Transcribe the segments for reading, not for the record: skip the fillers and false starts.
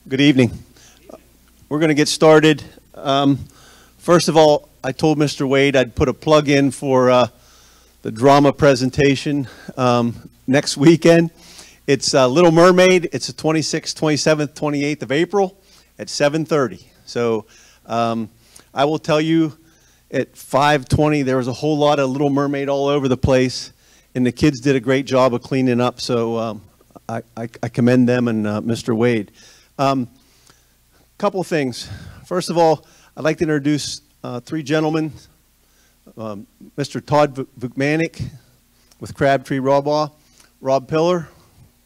Good evening. We're going to get started. First of all, I told Mr. Wade I'd put a plug in for the drama presentation next weekend. It's Little Mermaid. It's the 26th, 27th, 28th of April at 7:30. So I will tell you at 5:20 there was a whole lot of Little Mermaid all over the place, and the kids did a great job of cleaning up. So I commend them and Mr. Wade. Couple things. First of all, I'd like to introduce three gentlemen. Mr. Todd Vukmanic with Crabtree Rawbaugh, Rob Pillar,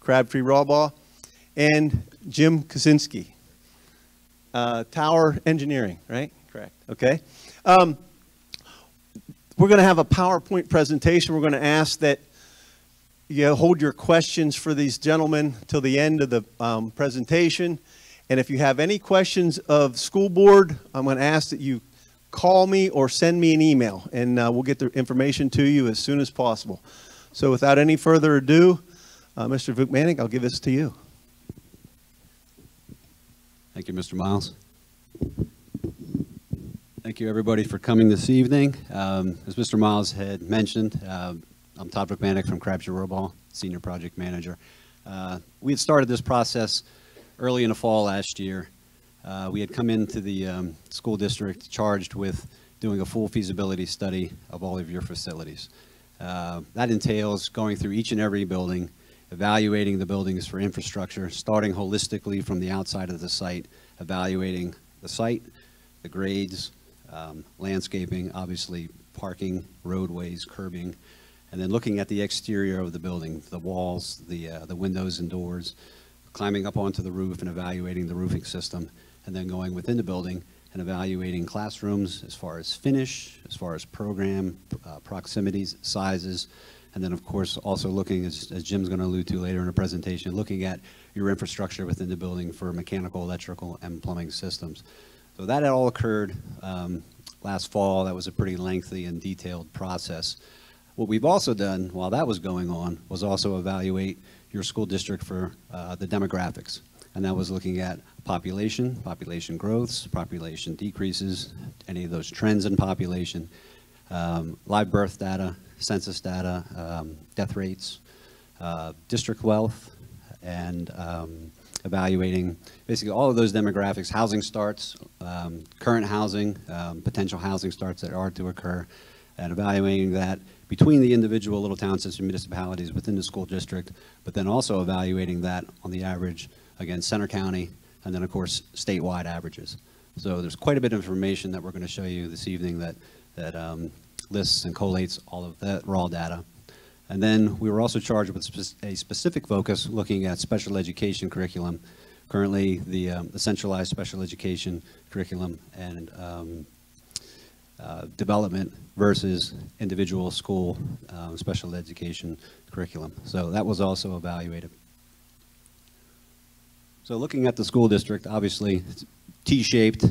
Crabtree Rawbaugh, and Jim Kaczynski, Tower Engineering, right? Correct. Okay. We're going to have a PowerPoint presentation. We're going to ask that you hold your questions for these gentlemen till the end of the presentation. And if you have any questions of school board, I'm going to ask that you call me or send me an email, and we'll get the information to you as soon as possible. So without any further ado, Mr. Vukmanic, I'll give this to you. Thank you, Mr. Miles. Thank you, everybody, for coming this evening. As Mr. Miles had mentioned, I'm Todd Vukmanic from Crabtree Rawbaugh, Senior Project Manager. We had started this process early in the fall last year. We had come into the school district charged with doing a full feasibility study of all of your facilities. That entails going through each and every building, evaluating the buildings for infrastructure, starting holistically from the outside of the site, evaluating the site, the grades, landscaping, obviously parking, roadways, curbing, and then looking at the exterior of the building, the walls, the windows and doors, climbing up onto the roof and evaluating the roofing system, and then going within the building and evaluating classrooms as far as finish, as far as program, proximities, sizes, and then of course also looking, as Jim's going to allude to later in the presentation, looking at your infrastructure within the building for mechanical, electrical, and plumbing systems. So that had all occurred last fall. That was a pretty lengthy and detailed process. What we've also done while that was going on was also evaluate your school district for the demographics. And that was looking at population growths, population decreases, any of those trends in population, live birth data, census data, death rates, district wealth, and evaluating basically all of those demographics, housing starts, current housing, potential housing starts that are to occur, and evaluating that between the individual little townships and municipalities within the school district, but then also evaluating that on the average against Center County, and then of course statewide averages. So there's quite a bit of information that we're going to show you this evening that lists and collates all of that raw data. And then we were also charged with a specific focus looking at special education curriculum. Currently the centralized special education curriculum and development versus individual school special education curriculum. So that was also evaluated. So looking at the school district, obviously T-shaped,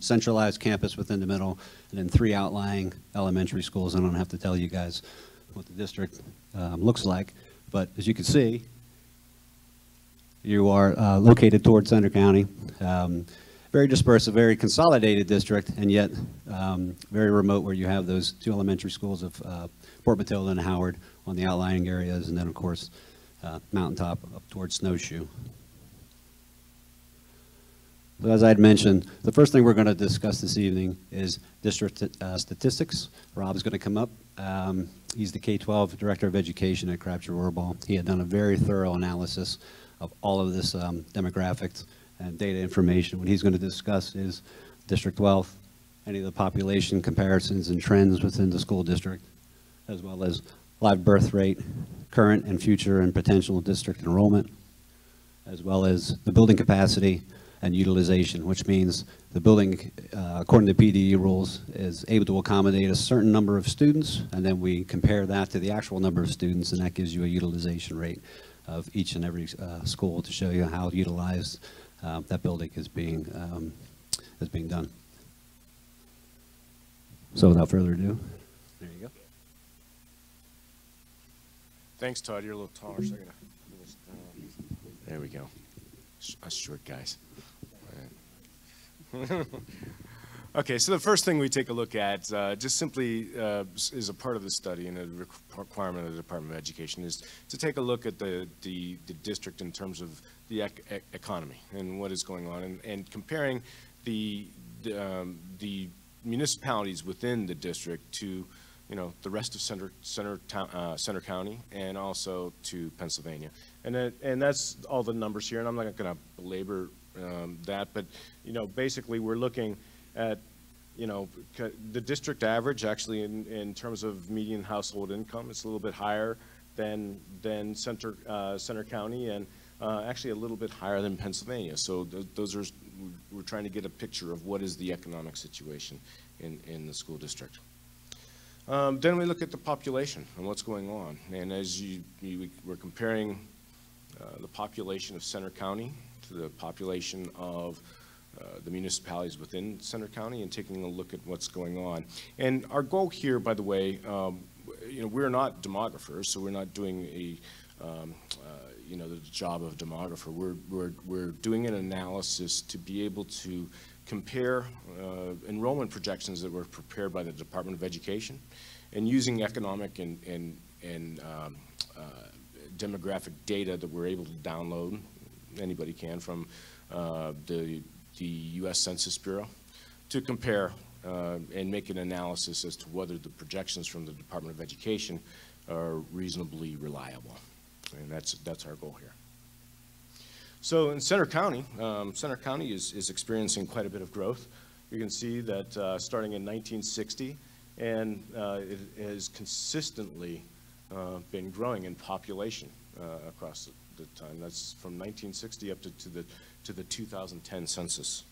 centralized campus within the middle, and then three outlying elementary schools. I don't have to tell you guys what the district looks like, but as you can see, you are located towards Center County. Very dispersed, a very consolidated district, and yet very remote, where you have those two elementary schools of Port Matilda and Howard on the outlying areas, and then of course Mountaintop up towards Snowshoe. So as I had mentioned, the first thing we're going to discuss this evening is district statistics. Rob's going to come up. He's the K-12 Director of Education at Crabtree Rawbaugh. He had done a very thorough analysis of all of this demographics and data information. What he's going to discuss is district wealth, any of the population comparisons and trends within the school district, as well as live birth rate, current and future and potential district enrollment, as well as the building capacity and utilization, which means the building, according to PDE rules, is able to accommodate a certain number of students, and then we compare that to the actual number of students, and that gives you a utilization rate of each and every school to show you how utilized that building is being done. So without further ado, there you go. Thanks, Todd. You're a little taller, so I gotta. There we go. us short guys. Okay, so the first thing we take a look at, just simply is a part of the study and a requirement of the Department of Education, is to take a look at the district in terms of the economy and what is going on, and comparing the municipalities within the district to, you know, the rest of Center County and also to Pennsylvania. And that's all the numbers here, and I'm not going to belabor that, but, you know, basically we're looking at, you know, the district average actually in terms of median household income. It's a little bit higher than Center County, and actually a little bit higher than Pennsylvania. So those are, we're trying to get a picture of what is the economic situation in the school district. Then we look at the population and what's going on. And as we're comparing the population of Center County to the population of the municipalities within Center County, and taking a look at what's going on. And our goal here, by the way, you know, we're not demographers, so we're not doing a you know, the job of demographer. We're doing an analysis to be able to compare enrollment projections that were prepared by the Department of Education, and using economic and demographic data that we're able to download, anybody can, from the U.S. Census Bureau, to compare and make an analysis as to whether the projections from the Department of Education are reasonably reliable. And that's our goal here. So in Center County is experiencing quite a bit of growth. You can see that starting in 1960, and it has consistently been growing in population across the time. That's from 1960 up to the 2010 census.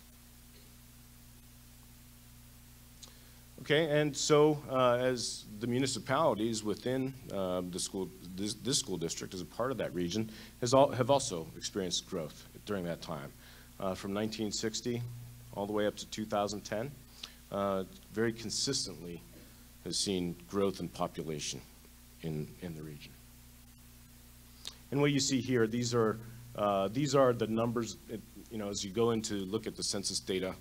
Okay, and so as the municipalities within this school district, as a part of that region, have also experienced growth during that time. From 1960 all the way up to 2010, very consistently has seen growth in population in the region. And what you see here, these are the numbers, you know, as you go in to look at the census data,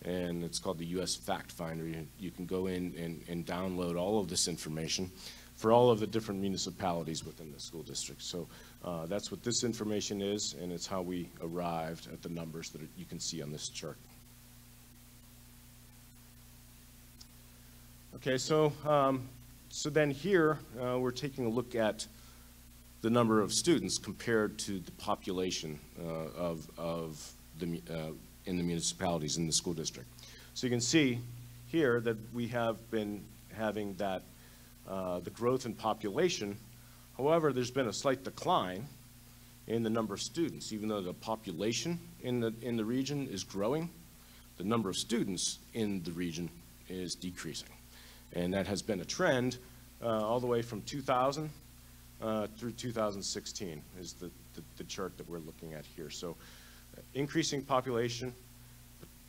and it's called the U.S. Fact Finder. You can go in and download all of this information for all of the different municipalities within the school district. So that's what this information is, and it's how we arrived at the numbers that you can see on this chart. Okay, so then here we're taking a look at the number of students compared to the population in the municipalities in the school district. So you can see here that we have been having that the growth in population. However, there's been a slight decline in the number of students. Even though the population in the region is growing, the number of students in the region is decreasing. And that has been a trend all the way from 2000 through 2016 is the chart that we're looking at here. So increasing population,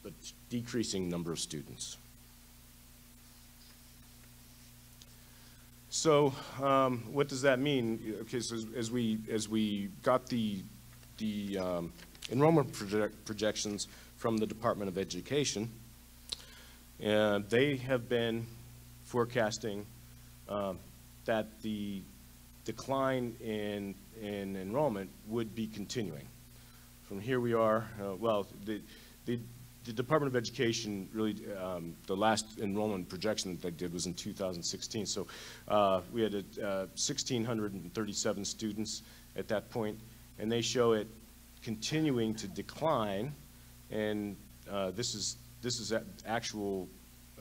but decreasing number of students. So what does that mean? Okay, so as we got the enrollment projections from the Department of Education, they have been forecasting that the decline in enrollment would be continuing. From here we are, well, the Department of Education really, the last enrollment projection that they did was in 2016. So we had 1,637 students at that point, and they show it continuing to decline. And this is actual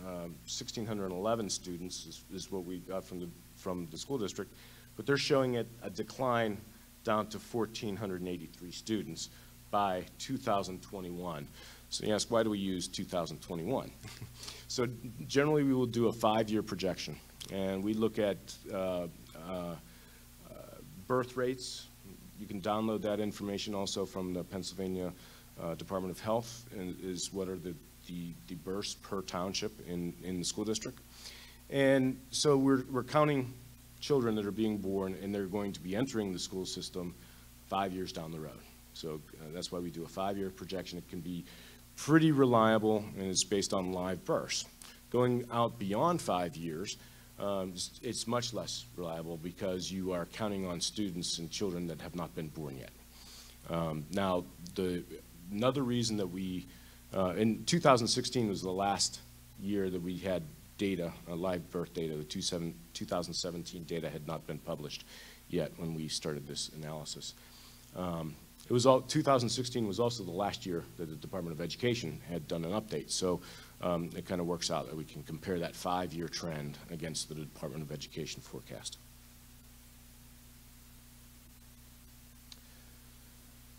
1,611 students is what we got from the school district, but they're showing it a decline down to 1,483 students by 2021. So you ask, why do we use 2021? So generally we will do a 5-year projection, and we look at birth rates. You can download that information also from the Pennsylvania Department of Health, and is what are the births per township in the school district. And so we're counting children that are being born, and they're going to be entering the school system 5 years down the road. So that's why we do a 5-year projection. It can be pretty reliable, and it's based on live births. Going out beyond 5 years, it's much less reliable because you are counting on students and children that have not been born yet. Now, another reason that we, in 2016 was the last year that we had data, live birth data. The 2017 data had not been published yet when we started this analysis. 2016 was also the last year that the Department of Education had done an update. So it kind of works out that we can compare that 5-year trend against the Department of Education forecast.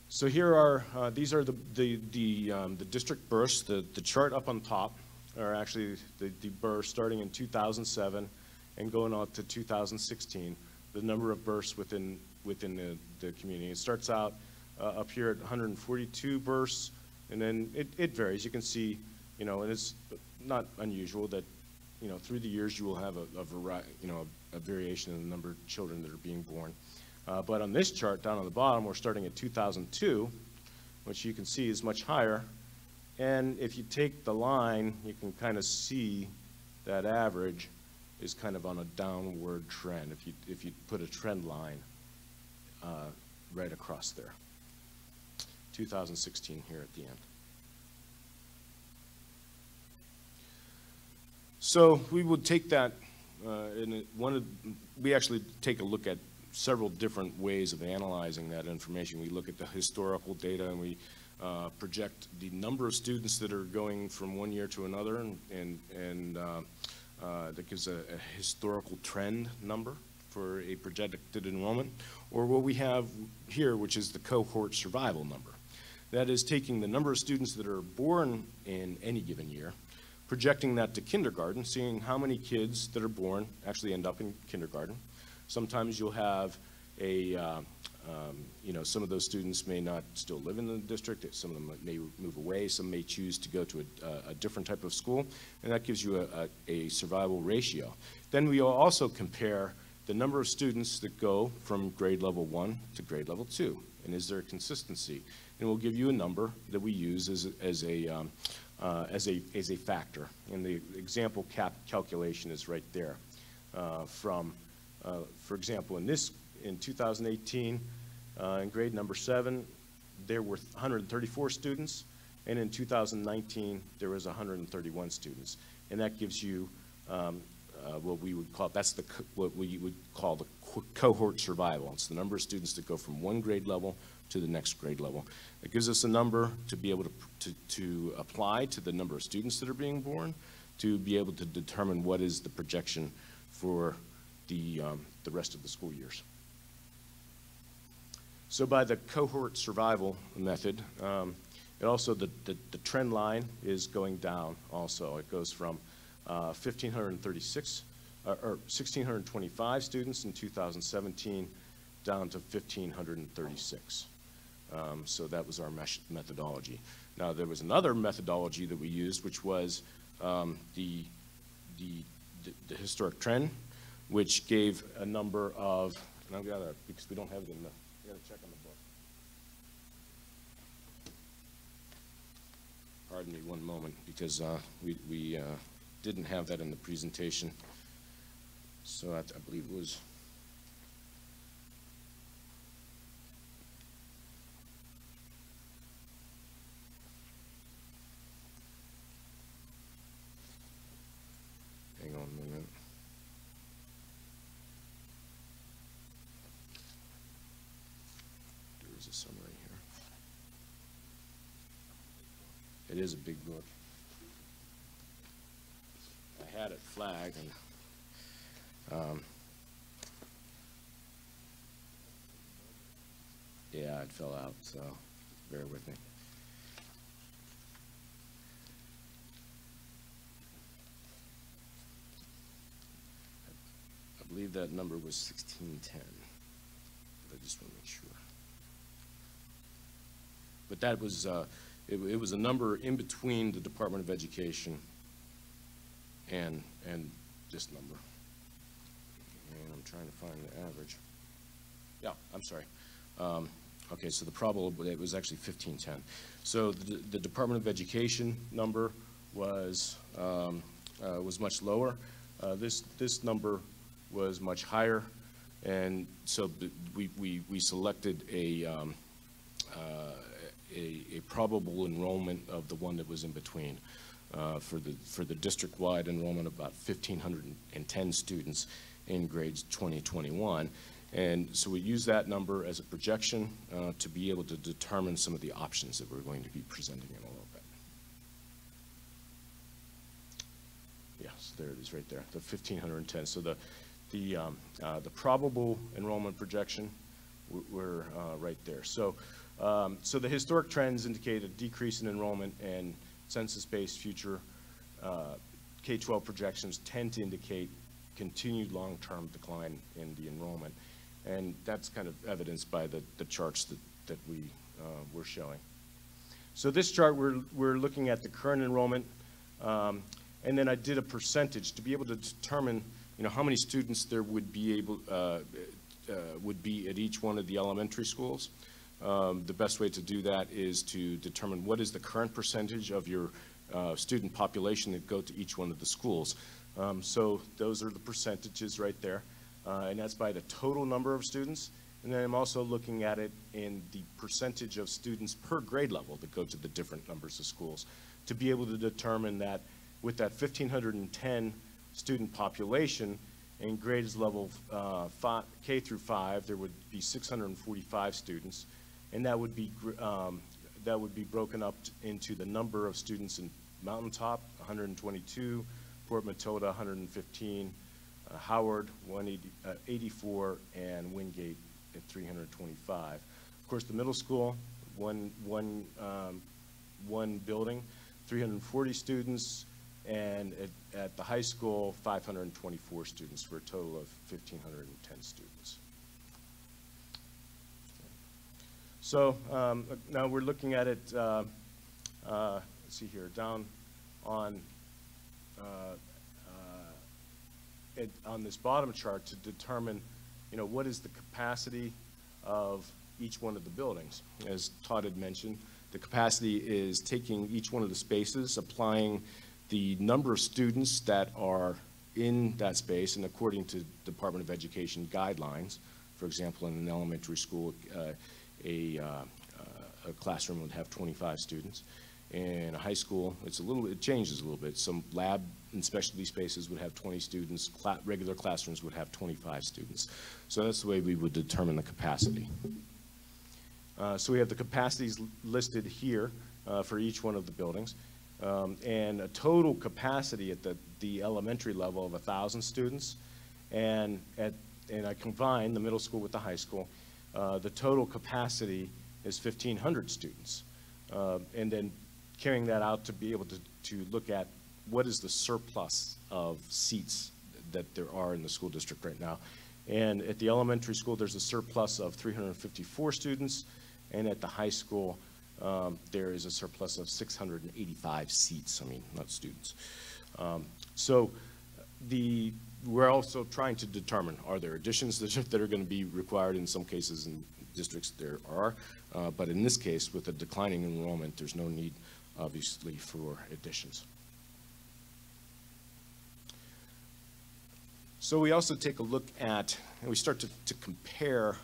So here are, these are the district births. The chart up on top are actually the births starting in 2007 and going on to 2016, the number of births within the community. It starts out up here at 142 births, and then it varies. You can see, you know, and it's not unusual that, you know, through the years you will have a variation in the number of children that are being born. But on this chart down on the bottom, we're starting at 2002, which you can see is much higher. And if you take the line, you can kind of see that average is kind of on a downward trend if you put a trend line right across there. 2016 here at the end. So we would take that, we actually take a look at several different ways of analyzing that information. We look at the historical data, and we project the number of students that are going from one year to another, and that gives a historical trend number for a projected enrollment, or what we have here, which is the cohort survival number. That is taking the number of students that are born in any given year, projecting that to kindergarten, seeing how many kids that are born actually end up in kindergarten. Sometimes you'll have some of those students may not still live in the district. Some of them may move away. Some may choose to go to a different type of school, and that gives you a survival ratio. Then we will also compare the number of students that go from grade level 1 to grade level 2, and is there a consistency? And we'll give you a number that we use as a factor, and the example calculation is right there. For example, in 2018, in grade number 7, there were 134 students, and in 2019, there was 131 students, and that gives you what we would call the cohort survival. It's the number of students that go from one grade level to the next grade level. It gives us a number to be able to apply to the number of students that are being born, to be able to determine what is the projection for the rest of the school years. So by the cohort survival method, it also, the trend line is going down also. It goes from 1,625 students in 2017 down to 1,536. So that was our methodology. Now there was another methodology that we used, which was the historic trend, which gave a number of, and I've got to, because we don't have it in the, I got to check on the book. Pardon me one moment, because we didn't have that in the presentation. So I believe it was, hang on a minute. There's a summary here. It is a big book. I had it flagged, and yeah, it fell out, so bear with me. I believe that number was 1610. I just want to make sure. But that was, it was a number in between the Department of Education and this number. And I'm trying to find the average. Yeah, I'm sorry. Okay, so the probable, it was actually 1510. So the Department of Education number was much lower. This number was much higher, and so we selected a probable enrollment of the one that was in between. For the district-wide enrollment of about 1,510 students in grades 2021. And so we use that number as a projection to be able to determine some of the options that we're going to be presenting in a little bit. Yes, there it is right there, the 1,510. So the probable enrollment projection, we're right there. So, so the historic trends indicate a decrease in enrollment, and census-based future K-12 projections tend to indicate continued long-term decline in the enrollment. And that's kind of evidenced by the charts that we're showing. So this chart, we're looking at the current enrollment, and then I did a percentage to be able to determine, how many students there would be at each one of the elementary schools. The best way to do that is to determine what is the current percentage of your student population that go to each one of the schools. So those are the percentages right there, and that's by the total number of students. And then I'm also looking at it in the percentage of students per grade level that go to the different numbers of schools to be able to determine that with that 1,510 student population in grades level K through 5, there would be 645 students. And that would be broken up into the number of students in Mountaintop, 122, Port Matilda, 115, Howard, 184, and Wingate at 325. Of course, the middle school, one building, 340 students, and at the high school, 524 students for a total of 1,510 students. So now we're looking at it, let's see here, down on this bottom chart to determine, what is the capacity of each one of the buildings. As Todd had mentioned, the capacity is taking each one of the spaces, applying the number of students that are in that space, and according to Department of Education guidelines, for example, in an elementary school, a classroom would have 25 students. In a high school, it changes a little bit. Some lab and specialty spaces would have 20 students. Regular classrooms would have 25 students. So that's the way we would determine the capacity. So we have the capacities listed here for each one of the buildings. And a total capacity at the elementary level of 1,000 students. And I combine the middle school with the high school. The total capacity is 1,500 students. And then carrying that out to be able to look at what is the surplus of seats that there are in the school district right now. And at the elementary school, there's a surplus of 354 students, and at the high school, there is a surplus of 685 seats, not students. So we're also trying to determine, are there additions that are going to be required? In some cases in districts there are, but in this case, with a declining enrollment, there's no need, obviously, for additions. So we also take a look at, and we start to compare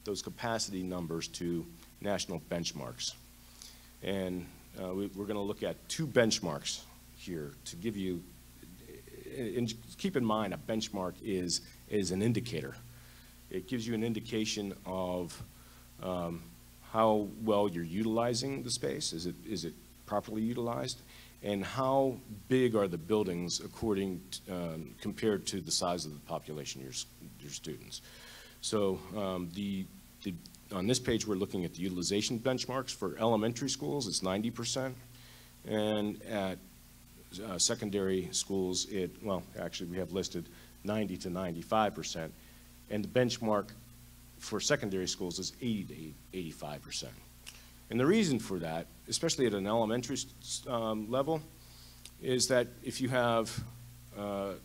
those capacity numbers to national benchmarks. And we're going to look at two benchmarks here to give you, and keep in mind, a benchmark is an indicator. It gives you an indication of how well you're utilizing the space. Is it properly utilized? And how big are the buildings compared to the size of the population, your students? So on this page, we're looking at the utilization benchmarks. For elementary schools, it's 90%. And at secondary schools, actually we have listed 90 to 95%. And the benchmark for secondary schools is 80 to 85%. And the reason for that, especially at an elementary level, is that if you have, as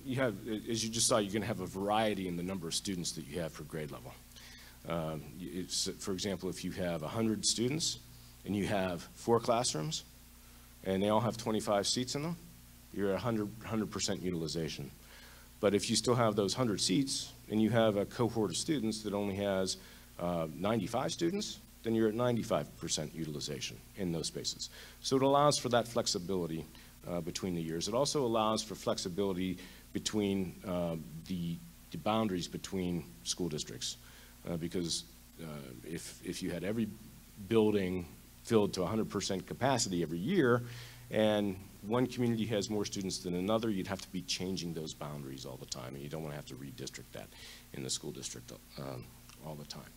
you just saw, you're going to have a variety in the number of students that you have per grade level. For example, if you have 100 students and you have 4 classrooms and they all have 25 seats in them, you're at 100% utilization. But if you still have those 100 seats and you have a cohort of students that only has 95 students, then you're at 95% utilization in those spaces. So it allows for that flexibility between the years. It also allows for flexibility between the boundaries between school districts. Because if you had every building filled to 100% capacity every year, and one community has more students than another, you'd have to be changing those boundaries all the time, and you don't want to have to redistrict that in the school district all the time.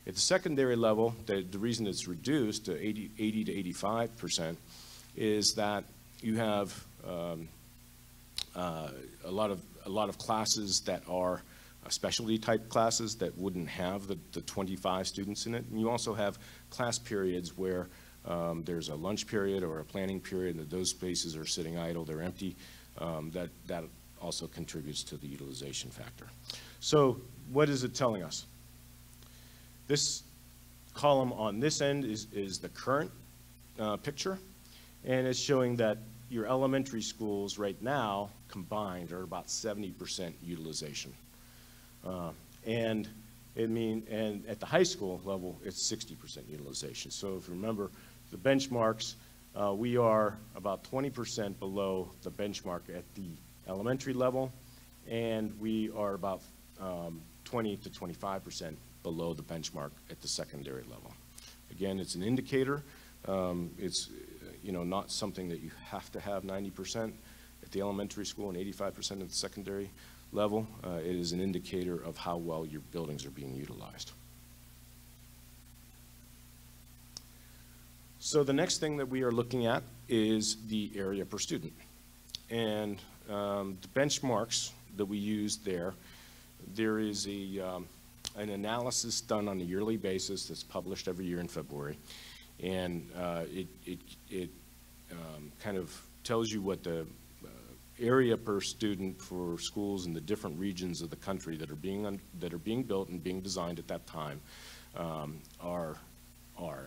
At the secondary level, the reason it's reduced to 80 to 85% is that you have a lot of classes that are specialty type classes that wouldn't have the 25 students in it. And you also have class periods where there's a lunch period or a planning period and those spaces are sitting idle, they're empty. That also contributes to the utilization factor. So what is it telling us? This column on this end is the current picture, and it's showing that your elementary schools right now combined are about 70% utilization. And at the high school level, it's 60% utilization. So if you remember the benchmarks, we are about 20% below the benchmark at the elementary level, and we are about 20 to 25% below the benchmark at the secondary level. Again, it's an indicator. It's not something that you have to have 90% at the elementary school and 85% at the secondary level. It is an indicator of how well your buildings are being utilized. So the next thing that we are looking at is the area per student. And the benchmarks that we use there is an analysis done on a yearly basis that's published every year in February. And it kind of tells you what the area per student for schools in the different regions of the country that are being built and being designed at that time are.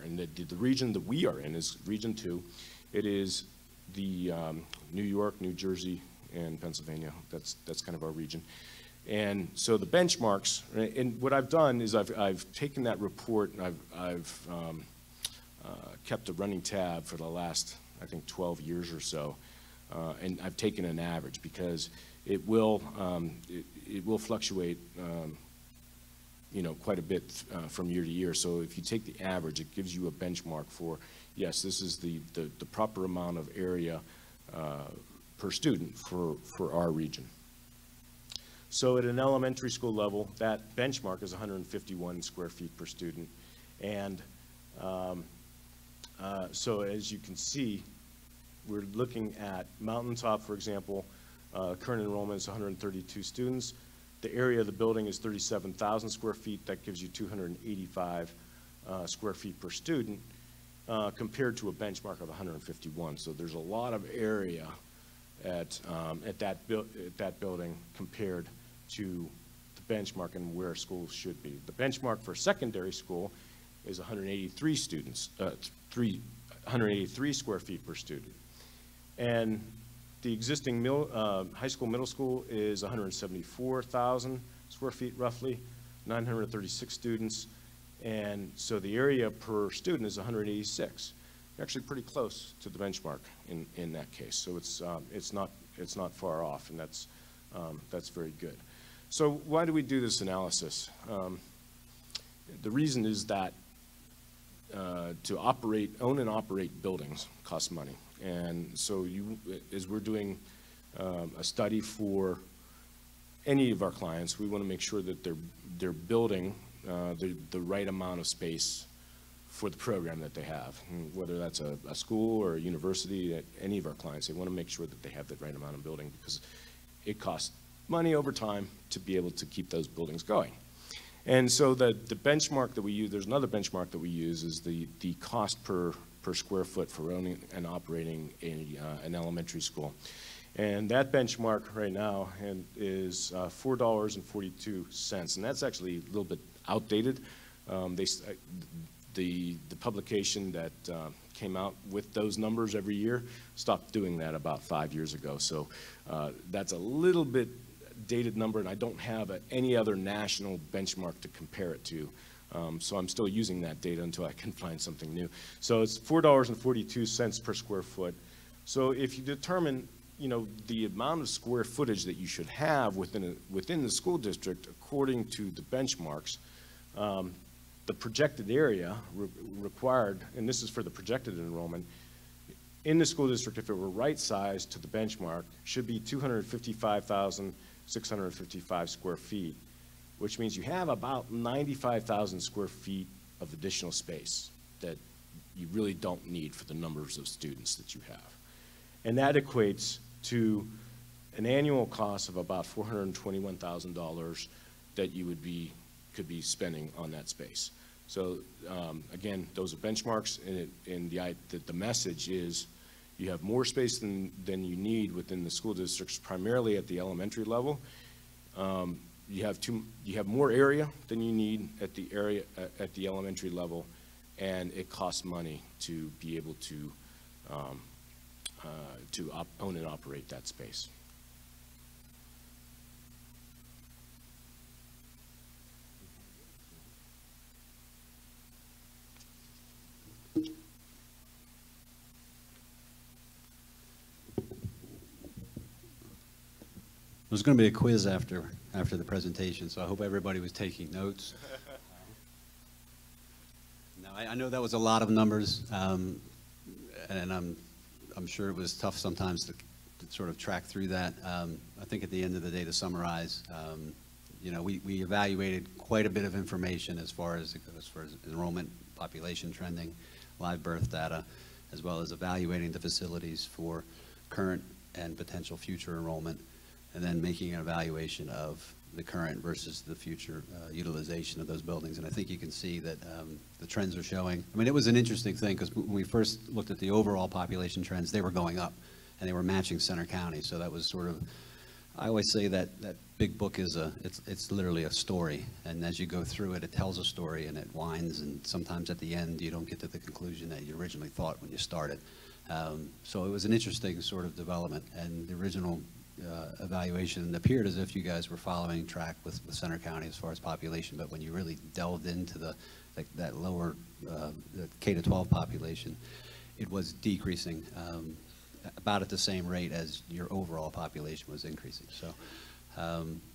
And the region that we are in is Region 2. It is the New York, New Jersey, and Pennsylvania. That's kind of our region. And so the benchmarks, and what I've done is I've taken that report and I've kept a running tab for the last, I think, 12 years or so. And I've taken an average because it will fluctuate quite a bit from year to year. So if you take the average, it gives you a benchmark for, yes, this is the proper amount of area per student for our region. So at an elementary school level, that benchmark is 151 square feet per student. And so as you can see, we're looking at Mountaintop, for example. Current enrollment is 132 students. The area of the building is 37,000 square feet. That gives you 285 square feet per student compared to a benchmark of 151. So there's a lot of area at that building compared to the benchmark and where schools should be. The benchmark for secondary school is 183 students, 183 square feet per student. And the existing high school, middle school is 174,000 square feet roughly, 936 students. And so the area per student is 186. Actually pretty close to the benchmark in that case. So it's not far off, and that's very good. So why do we do this analysis? The reason is that to own and operate buildings costs money. And so as we're doing a study for any of our clients, we want to make sure that they're building the right amount of space for the program that they have. And whether that's a school or a university, any of our clients, they want to make sure that they have the right amount of building because it costs money over time to be able to keep those buildings going. And so the benchmark that we use, there's another benchmark that we use, is the cost per square foot for owning and operating an elementary school. And that benchmark right now is $4.42. And that's actually a little bit outdated. The publication that came out with those numbers every year stopped doing that about 5 years ago. So that's a little bit dated number, and I don't have any other national benchmark to compare it to. So I'm still using that data until I can find something new. So it's $4.42 per square foot. So if you determine, you know, the amount of square footage that you should have within the school district according to the benchmarks, the projected area required, and this is for the projected enrollment, in the school district, if it were right-sized to the benchmark, should be 255,655 square feet, which means you have about 95,000 square feet of additional space that you really don't need for the numbers of students that you have. And that equates to an annual cost of about $421,000 that you could be spending on that space. So again, those are benchmarks, and the message is you have more space than you need within the school districts, primarily at the elementary level. You have more area than you need at the elementary level, and it costs money to be able to own and operate that space. There's going to be a quiz after the presentation, so I hope everybody was taking notes. Now, I know that was a lot of numbers, and I'm sure it was tough sometimes to sort of track through that. I think at the end of the day, to summarize, you know, we evaluated quite a bit of information as far as enrollment, population trending, live birth data, as well as evaluating the facilities for current and potential future enrollment, and then making an evaluation of the current versus the future utilization of those buildings. And I think you can see that the trends are showing. I mean, it was an interesting thing because when we first looked at the overall population trends, they were going up and they were matching Center County. So that was sort of, I always say that big book is it's literally a story. And as you go through it, it tells a story and it winds, and sometimes at the end you don't get to the conclusion that you originally thought when you started. So it was an interesting sort of development, and the original evaluation appeared as if you guys were following track with Center County as far as population, but when you really delved into that lower the K-12 population, it was decreasing about at the same rate as your overall population was increasing. So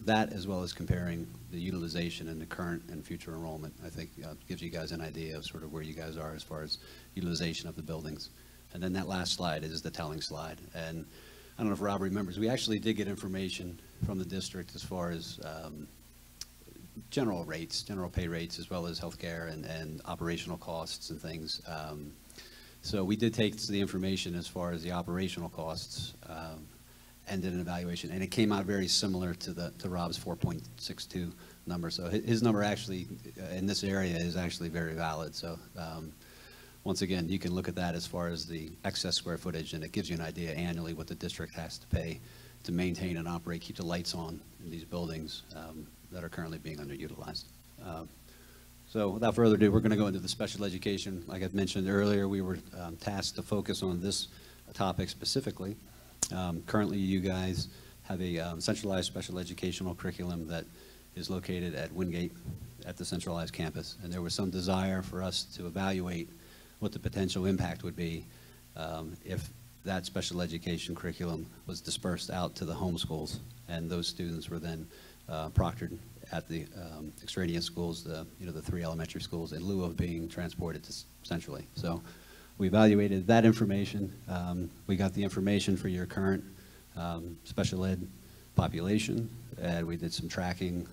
that, as well as comparing the utilization and the current and future enrollment, I think gives you guys an idea of sort of where you guys are as far as utilization of the buildings. And then that last slide is the telling slide. And I don't know if Rob remembers, we actually did get information from the district as far as general pay rates, as well as healthcare and operational costs and things. So we did take the information as far as the operational costs and did an evaluation, and it came out very similar to Rob's 4.62 number. So his number actually in this area is actually very valid. So once again, you can look at that as far as the excess square footage, and it gives you an idea annually what the district has to pay to maintain and operate, keep the lights on in these buildings that are currently being underutilized. So without further ado, we're going to go into the special education. Like I mentioned earlier, we were tasked to focus on this topic specifically. Currently, you guys have a centralized special educational curriculum that is located at Wingate at the centralized campus, and there was some desire for us to evaluate what the potential impact would be if that special education curriculum was dispersed out to the home schools, and those students were then proctored at the extraneous schools, the 3 elementary schools, in lieu of being transported to centrally. So we evaluated that information. We got the information for your current special ed population, and we did some tracking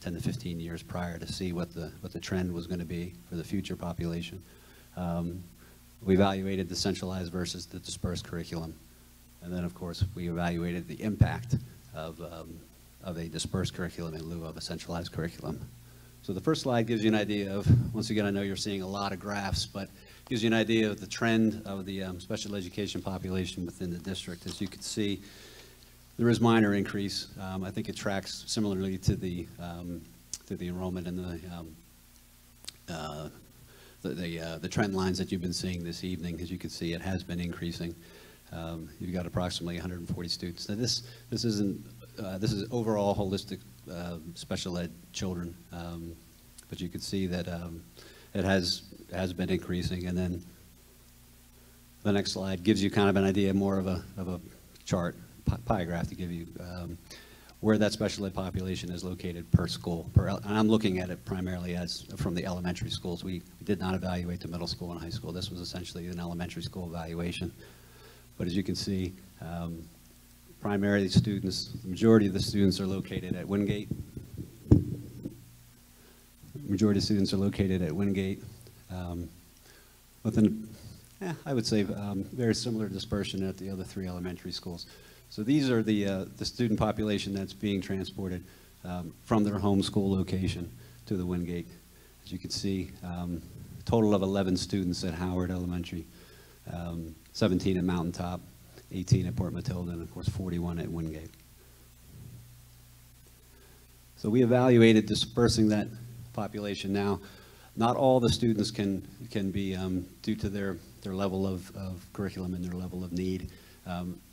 10 to 15 years prior to see what the trend was going to be for the future population. We evaluated the centralized versus the dispersed curriculum. And then, of course, we evaluated the impact of a dispersed curriculum in lieu of a centralized curriculum. So the first slide gives you an idea of, once again, I know you're seeing a lot of graphs, but gives you an idea of the trend of the special education population within the district. As you can see, there is minor increase. I think it tracks similarly to the enrollment in the the trend lines that you've been seeing this evening. As you can see, it has been increasing. You've got approximately 140 students. Now this is overall holistic special ed children, but you can see that it has been increasing. And then the next slide gives you kind of an idea, more of a chart, pie graph, to give you where that special ed population is located per school. And I'm looking at it primarily as from the elementary schools. We did not evaluate the middle school and high school. This was essentially an elementary school evaluation. But as you can see, primarily students, the majority of the students are located at Wingate. Majority of students are located at Wingate. Within, I would say, very similar dispersion at the other 3 elementary schools. So these are the student population that's being transported from their home school location to the Wingate. As you can see, total of 11 students at Howard Elementary, 17 at Mountaintop, 18 at Port Matilda, and of course 41 at Wingate. So we evaluated dispersing that population. Now, not all the students can be, due to their level of curriculum and their level of need.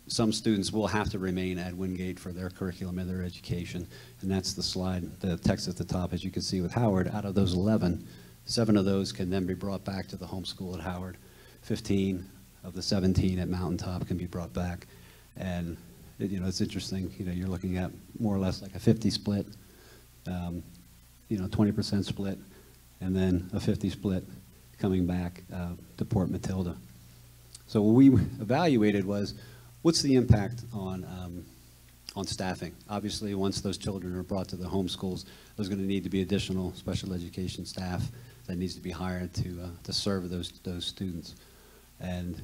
Some students will have to remain at Wingate for their curriculum and their education, and that's the slide, the text at the top. As you can see with Howard, out of those 11, 7 of those can then be brought back to the home school at Howard. 15 of the 17 at Mountaintop can be brought back. And it's interesting, you're looking at more or less like a 50 split, 20% split, and then a 50 split coming back to Port Matilda. So what we evaluated was, what's the impact on staffing? Obviously, once those children are brought to the home schools, there's going to need to be additional special education staff that needs to be hired to serve those students. And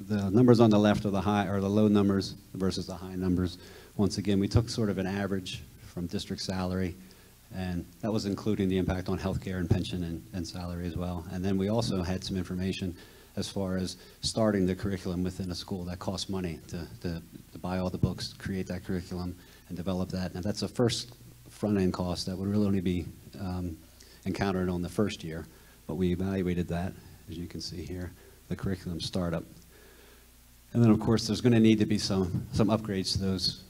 the numbers on the left are the low numbers versus the high numbers. Once again, we took sort of an average from district salary, and that was including the impact on healthcare and pension and salary as well. And then we also had some information as far as starting the curriculum within a school. That costs money to buy all the books, create that curriculum, and develop that. And that's a first front-end cost that would really only be encountered on the first year. But we evaluated that, as you can see here, the curriculum startup. And then, of course, there's going to need to be some upgrades to those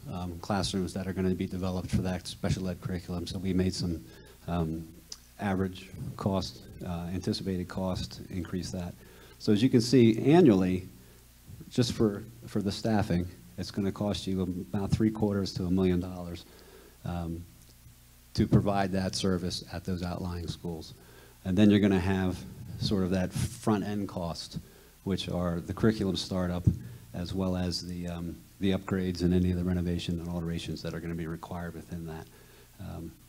classrooms that are going to be developed for that special ed curriculum. So we made some average cost, anticipated cost, increase that. So as you can see, annually, just for the staffing, it's going to cost you about $750,000 to $1 million to provide that service at those outlying schools. And then you're going to have sort of that front-end cost, which are the curriculum startup, as well as the upgrades and any of the renovation and alterations that are going to be required within that,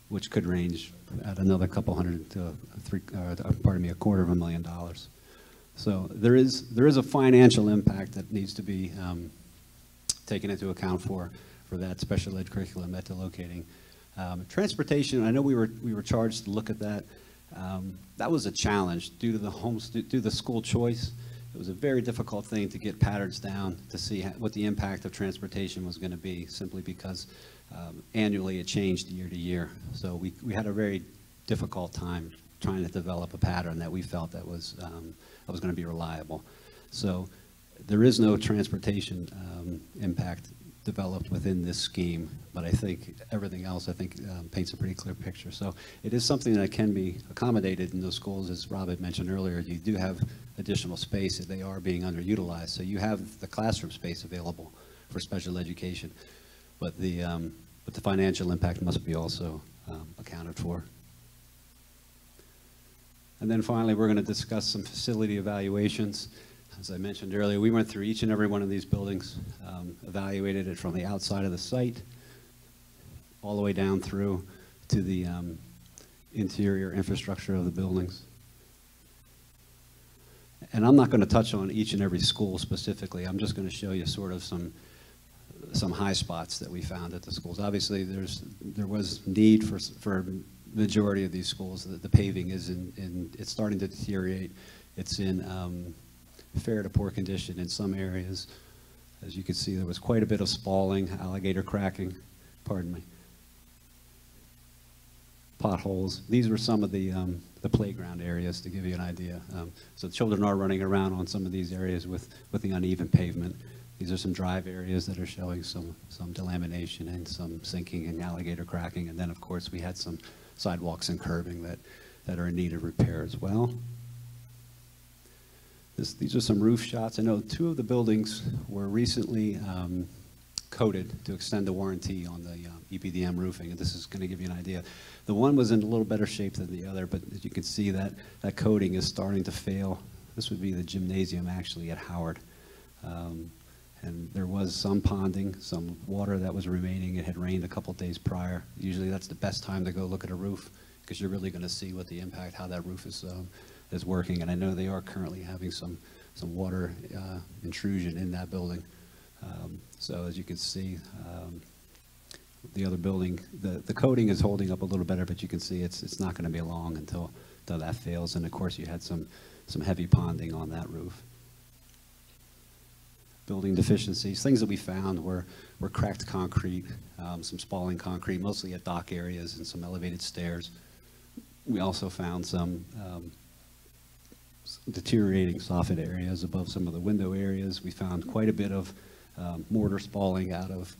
which could range at another couple hundred to $250,000. So there is a financial impact that needs to be taken into account for that special ed curriculum that they're locating. Transportation, I know we were charged to look at that. That was a challenge due to the school choice. It was a very difficult thing to get patterns down to see what the impact of transportation was going to be, simply because annually it changed year to year. So we had a very difficult time trying to develop a pattern that we felt that was going to be reliable. So there is no transportation impact developed within this scheme, but I think everything else, paints a pretty clear picture. So it is something that can be accommodated in those schools. As Rob had mentioned earlier, you do have additional space that they are being underutilized. So you have the classroom space available for special education, but the financial impact must be also accounted for. And then finally, we're going to discuss some facility evaluations. As I mentioned earlier, we went through each and every one of these buildings, evaluated it from the outside of the site all the way down through to the interior infrastructure of the buildings. And I'm not going to touch on each and every school specifically. I'm just going to show you sort of some high spots that we found at the schools. Obviously, there was need for majority of these schools. The paving is it's starting to deteriorate. It's in fair to poor condition in some areas. As you can see, there was quite a bit of spalling, alligator cracking, pardon me. potholes. These were some of the playground areas to give you an idea. So children are running around on some of these areas with the uneven pavement. These are some drive areas that are showing some delamination and some sinking and alligator cracking. And then, of course, we had some sidewalks and curbing that are in need of repair as well. These are some roof shots. I know 2 of the buildings were recently coated to extend the warranty on the EPDM roofing, and this is going to give you an idea. The one was in a little better shape than the other, but as you can see, that coating is starting to fail. This would be the gymnasium actually at Howard. And there was some ponding, some water that was remaining. It had rained a couple days prior. Usually that's the best time to go look at a roof because you're really going to see what the impact, how that roof is working. And I know they are currently having some water intrusion in that building. So as you can see, the other building, the coating is holding up a little better, but you can see it's not going to be long until that fails. And of course, you had some heavy ponding on that roof. Building deficiencies, things that we found were cracked concrete, some spalling concrete, mostly at dock areas and some elevated stairs. We also found some deteriorating soffit areas above some of the window areas. We found quite a bit of mortar spalling out of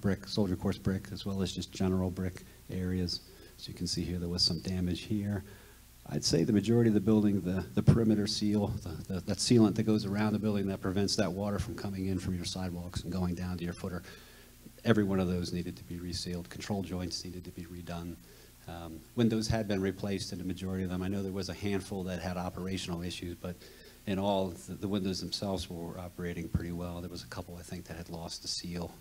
brick, soldier course brick, as well as just general brick areas. As you can see here, there was some damage here. I'd say the majority of the building, the perimeter seal, that sealant that goes around the building that prevents that water from coming in from your sidewalks and going down to your footer, every one of those needed to be resealed. Control joints needed to be redone. Windows had been replaced in the majority of them. I know there was a handful that had operational issues, but in all, the windows themselves were operating pretty well. There was a couple, I think, that had lost the seal.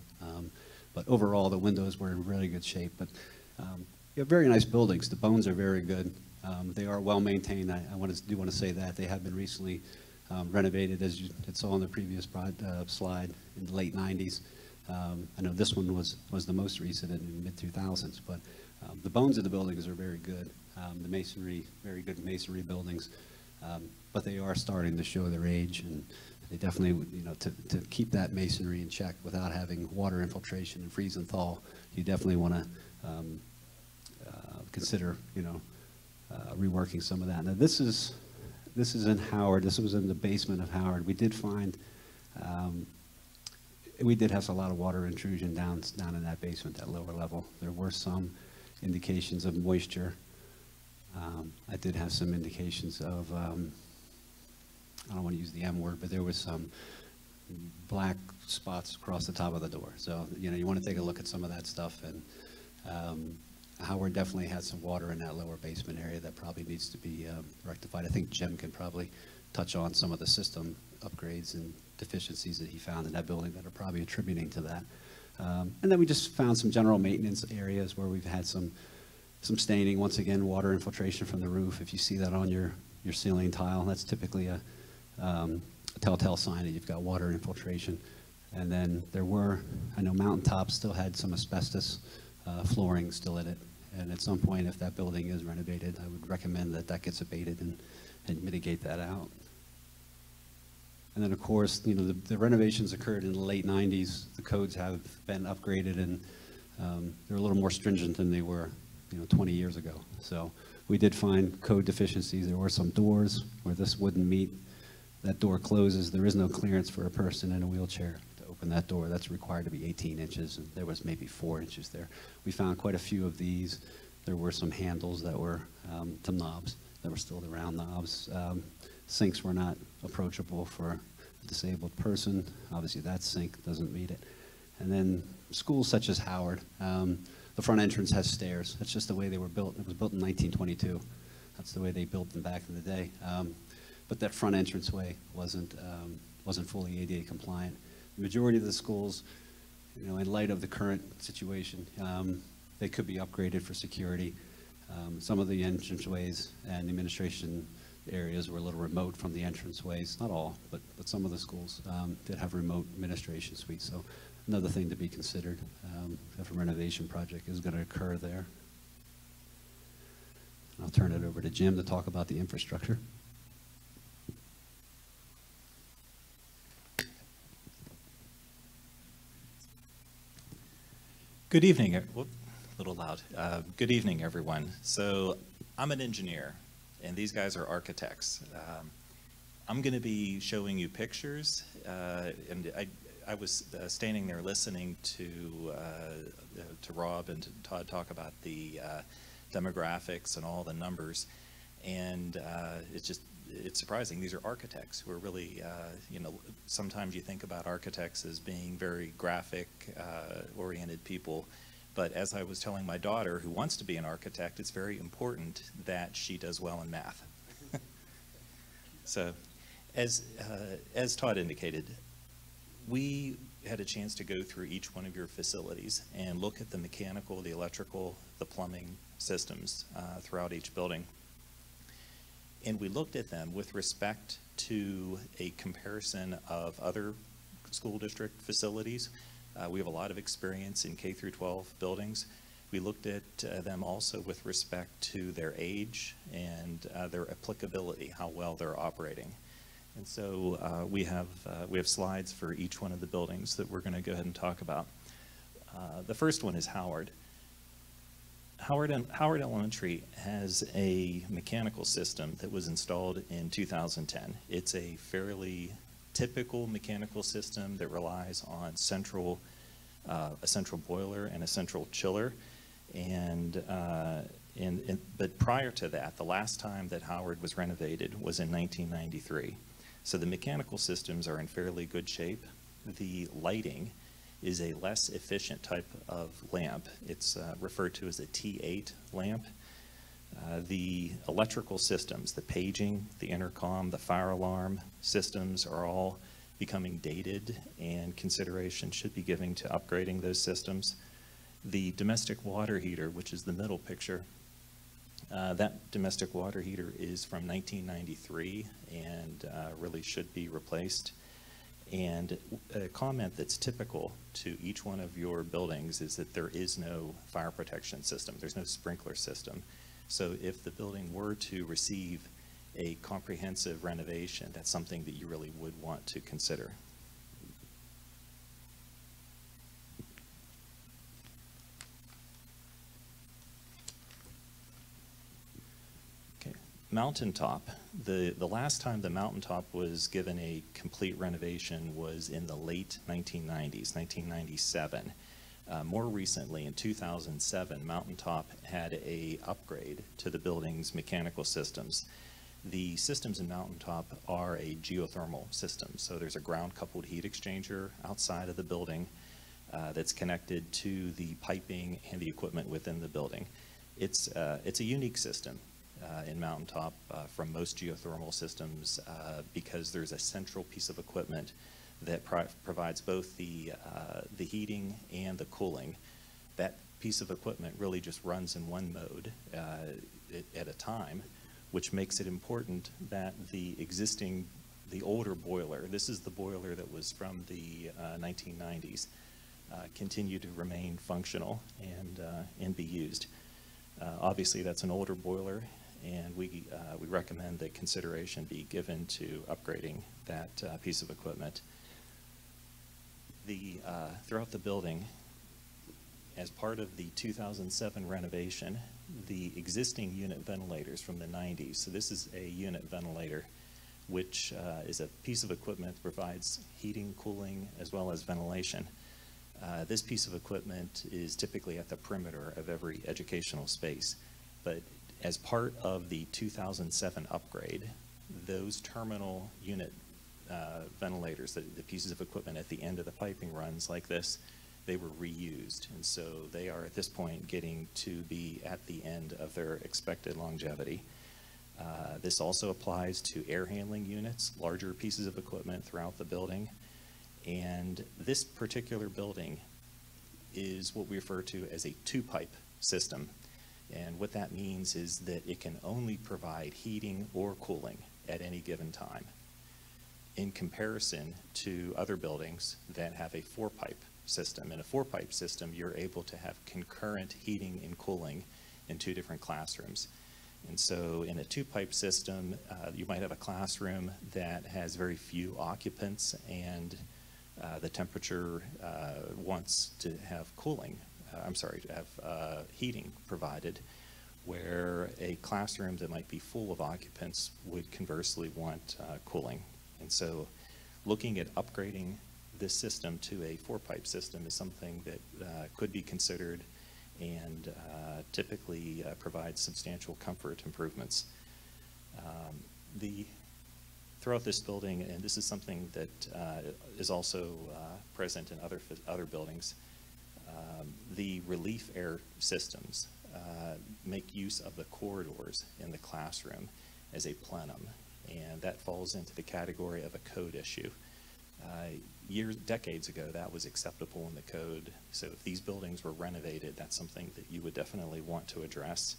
But overall, the windows were in really good shape. But you have very nice buildings. The bones are very good. They are well maintained. I do want to say that. They have been recently renovated, as you saw on the previous slide, in the late 90s. I know this one was the most recent in the mid-2000s, but the bones of the buildings are very good. The masonry, very good masonry buildings, but they are starting to show their age, and they definitely, to keep that masonry in check without having water infiltration and freeze and thaw, you definitely want to consider, reworking some of that. Now this is in Howard. This was in the basement of Howard. We did find, we did have a lot of water intrusion down in that basement, that lower level. There were some indications of moisture. I did have some indications of, I don't want to use the M word, but there was some black spots across the top of the door. So, you want to take a look at some of that stuff. And Howard definitely had some water in that lower basement area that probably needs to be rectified. I think Jim can probably touch on some of the system upgrades and deficiencies that he found in that building that are probably attributing to that. And then we just found some general maintenance areas where we've had some staining. Once again, water infiltration from the roof. If you see that on your ceiling tile, that's typically a telltale sign that you've got water infiltration. And then there were, I know mountaintops still had some asbestos flooring still in it. And at some point, if that building is renovated, I would recommend that gets abated and mitigate that out. And then, of course, the renovations occurred in the late 90s. The codes have been upgraded, and they're a little more stringent than they were 20 years ago. So we did find code deficiencies. There were some doors where this wouldn't meet. That door closes. There is no clearance for a person in a wheelchair to open that door. That's required to be 18 inches, and there was maybe 4 inches there. We found quite a few of these. There were some handles that were, some knobs that were still the round knobs. Sinks were not approachable for a disabled person. Obviously, that sink doesn't meet it. And then schools such as Howard, the front entrance has stairs. That's just the way they were built. It was built in 1922. That's the way they built them back in the day. But that front entranceway wasn't fully ADA compliant. The majority of the schools, in light of the current situation, they could be upgraded for security. Some of the entranceways and administration areas were a little remote from the entranceways. Not all, but some of the schools did have remote administration suites. So another thing to be considered if a renovation project is going to occur there. I'll turn it over to Jim to talk about the infrastructure. Good evening. little loud. Good evening, everyone. So I'm an engineer, and these guys are architects. I'm going to be showing you pictures, and I was standing there listening to Rob and to Todd talk about the demographics and all the numbers, and it's surprising. These are architects who are really, sometimes you think about architects as being very graphic oriented people, but as I was telling my daughter, who wants to be an architect, it's very important that she does well in math. So, as Todd indicated, we had a chance to go through each one of your facilities and look at the mechanical, the electrical, the plumbing systems throughout each building. And we looked at them with respect to a comparison of other school district facilities. We have a lot of experience in K through 12 buildings. We looked at them also with respect to their age and their applicability, how well they're operating. And so we have slides for each one of the buildings that we're going to go ahead and talk about. The first one is Howard. Howard Elementary has a mechanical system that was installed in 2010. It's a fairly typical mechanical system that relies on a central boiler and a central chiller. But prior to that, the last time that Howard was renovated was in 1993. So the mechanical systems are in fairly good shape. The lighting is a less efficient type of lamp. It's referred to as a T8 lamp. The electrical systems, the paging, the intercom, the fire alarm systems are all becoming dated, and consideration should be given to upgrading those systems. The domestic water heater, which is the middle picture, that domestic water heater is from 1993 and really should be replaced. And a comment that's typical to each one of your buildings is that there is no fire protection system. There's no sprinkler system. So if the building were to receive a comprehensive renovation, that's something that you really would want to consider. Mountaintop. The last time the Mountaintop was given a complete renovation was in the late 1990s, 1997. More recently, in 2007, Mountaintop had a upgrade to the building's mechanical systems. The systems in Mountaintop are a geothermal system, so there's a ground-coupled heat exchanger outside of the building that's connected to the piping and the equipment within the building. It's a unique system in Mountaintop from most geothermal systems because there's a central piece of equipment that provides both the heating and the cooling. That piece of equipment really just runs in one mode at a time, which makes it important that the older boiler, this is the boiler that was from the 1990s, continue to remain functional and be used. Obviously, that's an older boiler, and we recommend that consideration be given to upgrading that piece of equipment. Throughout the building, as part of the 2007 renovation, the existing unit ventilators from the 90s, so this is a unit ventilator, which is a piece of equipment that provides heating, cooling, as well as ventilation. This piece of equipment is typically at the perimeter of every educational space, but as part of the 2007 upgrade, those terminal unit ventilators, the pieces of equipment at the end of the piping runs like this, they were reused. And so they are at this point getting to be at the end of their expected longevity. This also applies to air handling units, larger pieces of equipment throughout the building. And this particular building is what we refer to as a two-pipe system. And what that means is that it can only provide heating or cooling at any given time, in comparison to other buildings that have a four-pipe system. In a four-pipe system, you're able to have concurrent heating and cooling in two different classrooms. And so in a two-pipe system, you might have a classroom that has very few occupants, and the temperature wants to have cooling I'm sorry, to have heating provided, where a classroom that might be full of occupants would conversely want cooling. And so looking at upgrading this system to a four-pipe system is something that could be considered and typically provides substantial comfort improvements. Throughout this building, and this is something that is also present in other buildings, the relief air systems make use of the corridors in the classroom as a plenum, and that falls into the category of a code issue. Decades ago, that was acceptable in the code, so if these buildings were renovated, that's something that you would definitely want to address.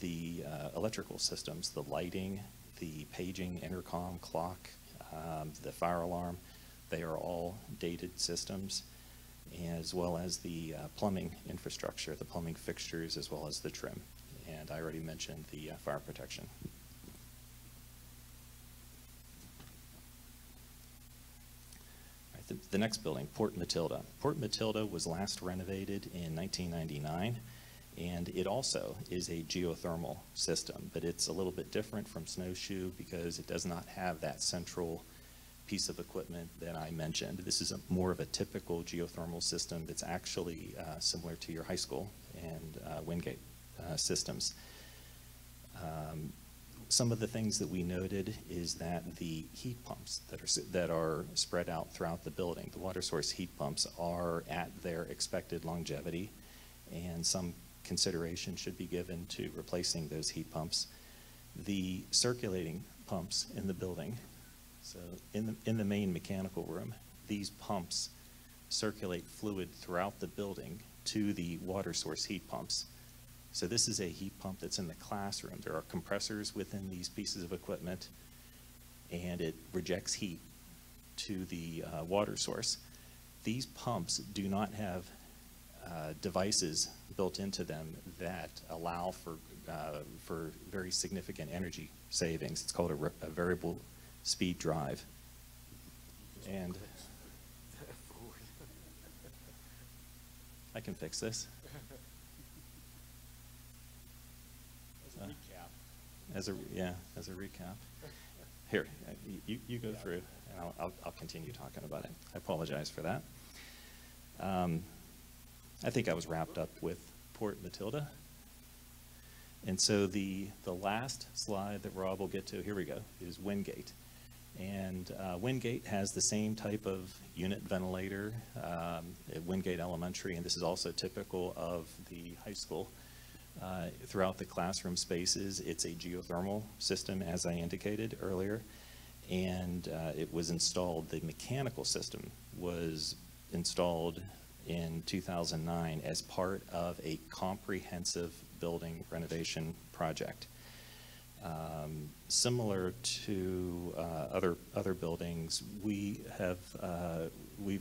The electrical systems, the lighting, the paging, intercom, clock, the fire alarm, they are all dated systems, as well as the plumbing infrastructure, the plumbing fixtures, as well as the trim. And I already mentioned the fire protection. All right, the next building, Port Matilda. Port Matilda was last renovated in 1999. And it also is a geothermal system, but it's a little bit different from Snowshoe because it does not have that central piece of equipment that I mentioned. This is more of a typical geothermal system that's actually similar to your high school and Wingate systems. Some of the things that we noted is that the heat pumps that are spread out throughout the building, the water source heat pumps, are at their expected longevity, and some consideration should be given to replacing those heat pumps. The circulating pumps in the building, so in the main mechanical room, these pumps circulate fluid throughout the building to the water source heat pumps. So this is a heat pump that's in the classroom. There are compressors within these pieces of equipment, and it rejects heat to the water source. These pumps do not have devices built into them that allow for very significant energy savings. It's called a variable speed drive. And I can fix this. As a recap. Here, you go through, and I'll continue talking about it. I apologize for that. I think I was wrapped up with Port Matilda. And so the last slide that Rob will get to, here we go, is Wingate. And Wingate has the same type of unit ventilator at Wingate Elementary, and this is also typical of the high school. Throughout the classroom spaces, it's a geothermal system, as I indicated earlier, and it was installed, the mechanical system was installed in 2009 as part of a comprehensive building renovation project. Similar to other buildings, we've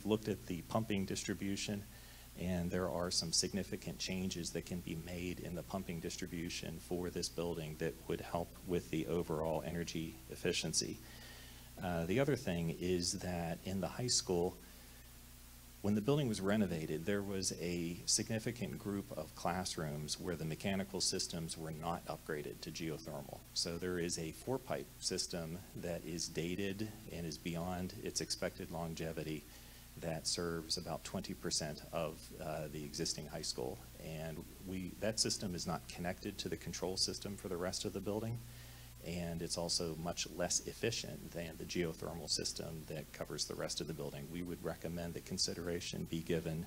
looked at the pumping distribution, and there are some significant changes that can be made in the pumping distribution for this building that would help with the overall energy efficiency. The other thing is that in the high school, when the building was renovated, there was a significant group of classrooms where the mechanical systems were not upgraded to geothermal. So there is a four-pipe system that is dated and is beyond its expected longevity that serves about 20% of the existing high school. And that system is not connected to the control system for the rest of the building. And it's also much less efficient than the geothermal system that covers the rest of the building. We would recommend that consideration be given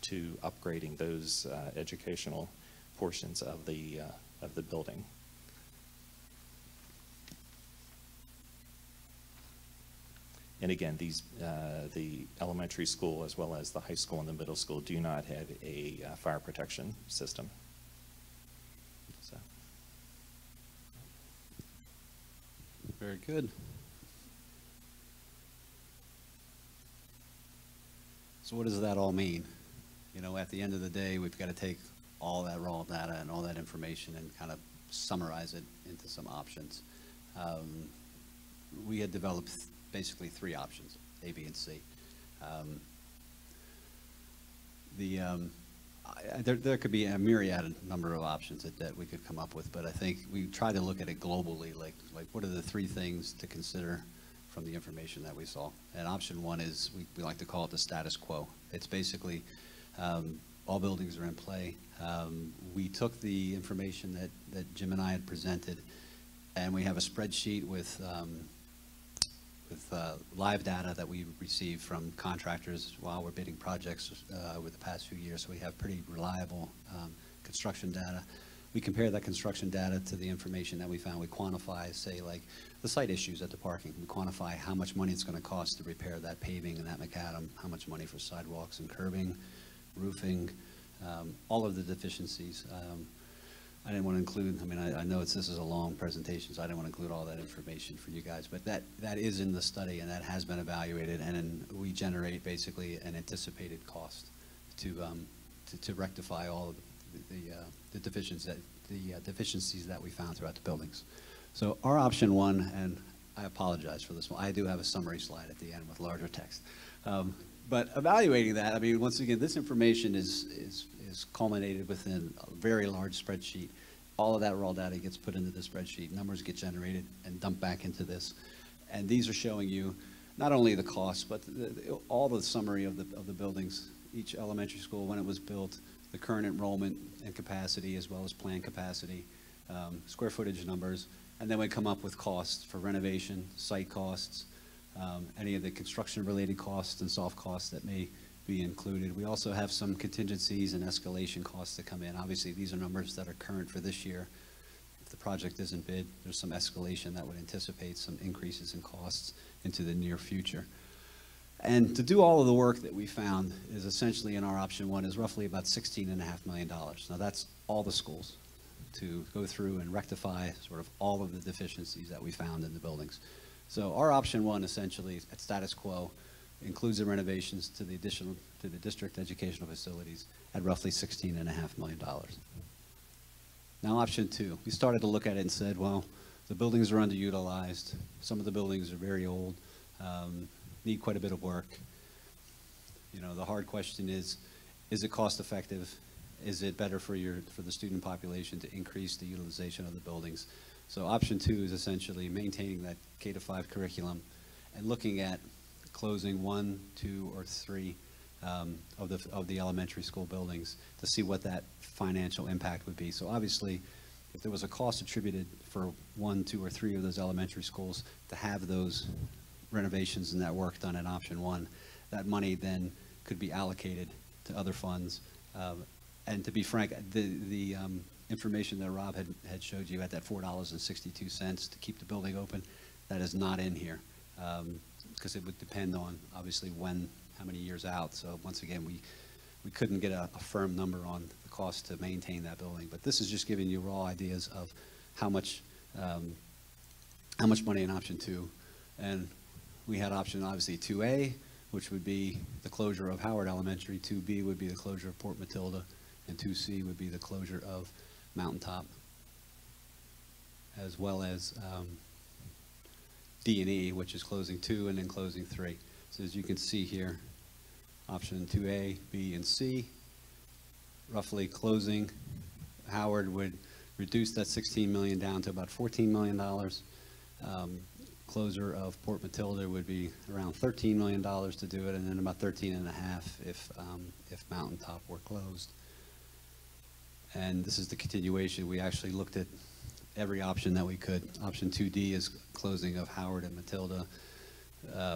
to upgrading those educational portions of the building. And again, the elementary school as well as the high school and the middle school do not have a fire protection system. So. Very good. So what does that all mean? You know, at the end of the day, we've got to take all that raw data and all that information and kind of summarize it into some options. We had developed basically three options, A, B, and C. there could be a myriad number of options that we could come up with, but I think we try to look at it globally, like what are the three things to consider from the information that we saw. And option one is, we like to call it the status quo. It's basically all buildings are in play. We took the information that Jim and I had presented, and we have a spreadsheet with live data that we received from contractors while we're bidding projects over the past few years. So we have pretty reliable construction data. We compare that construction data to the information that we found. We quantify, say, like the site issues at the parking. We quantify how much money it's going to cost to repair that paving and that macadam, how much money for sidewalks and curbing, roofing, all of the deficiencies. I didn't want to include, I mean, I know this is a long presentation, so I didn't want to include all that information for you guys, but that is in the study, and that has been evaluated, and then we generate basically an anticipated cost to rectify all of the deficiencies that we found throughout the buildings. So our option one, and I apologize for this one, I do have a summary slide at the end with larger text. But evaluating that, I mean, once again, this information is culminated within a very large spreadsheet. All of that raw data gets put into the spreadsheet, numbers get generated and dumped back into this. And these are showing you not only the cost, but all the summary of the buildings, each elementary school, when it was built, the current enrollment and capacity, as well as planned capacity, square footage numbers, and then we come up with costs for renovation, site costs, any of the construction-related costs and soft costs that may be included. We also have some contingencies and escalation costs that come in. Obviously, these are numbers that are current for this year. If the project isn't bid, there's some escalation that would anticipate some increases in costs into the near future. And to do all of the work that we found is essentially in our option one is roughly about $16.5 million. Now that's all the schools to go through and rectify sort of all of the deficiencies that we found in the buildings. So our option one essentially at status quo includes the renovations to the district educational facilities at roughly $16.5 million. Now option two, we started to look at it and said, well, the buildings are underutilized. Some of the buildings are very old, need quite a bit of work. You know, the hard question is it cost effective? Is it better for the student population to increase the utilization of the buildings? So option two is essentially maintaining that K-5 curriculum and looking at closing 1, 2, or 3 of the elementary school buildings to see what that financial impact would be. So obviously, if there was a cost attributed for 1, 2, or 3 of those elementary schools to have those renovations and that work done in option one, that money then could be allocated to other funds. And to be frank, the information that Rob had showed you at that $4.62 to keep the building open, that is not in here. Because it would depend on obviously how many years out. So once again, we couldn't get a firm number on the cost to maintain that building. But this is just giving you raw ideas of how much money in option two. And we had option obviously 2A, which would be the closure of Howard Elementary. 2B would be the closure of Port Matilda, and 2C would be the closure of Mountaintop, as well as D and E, which is closing 2 and then closing 3. So as you can see here, option 2A, B, and C, roughly closing Howard would reduce that $16 million down to about $14 million. Closure of Port Matilda would be around $13 million to do it, and then about 13.5 if Mountaintop were closed. And this is the continuation. We actually looked at every option that we could. Option 2D is closing of Howard and Matilda,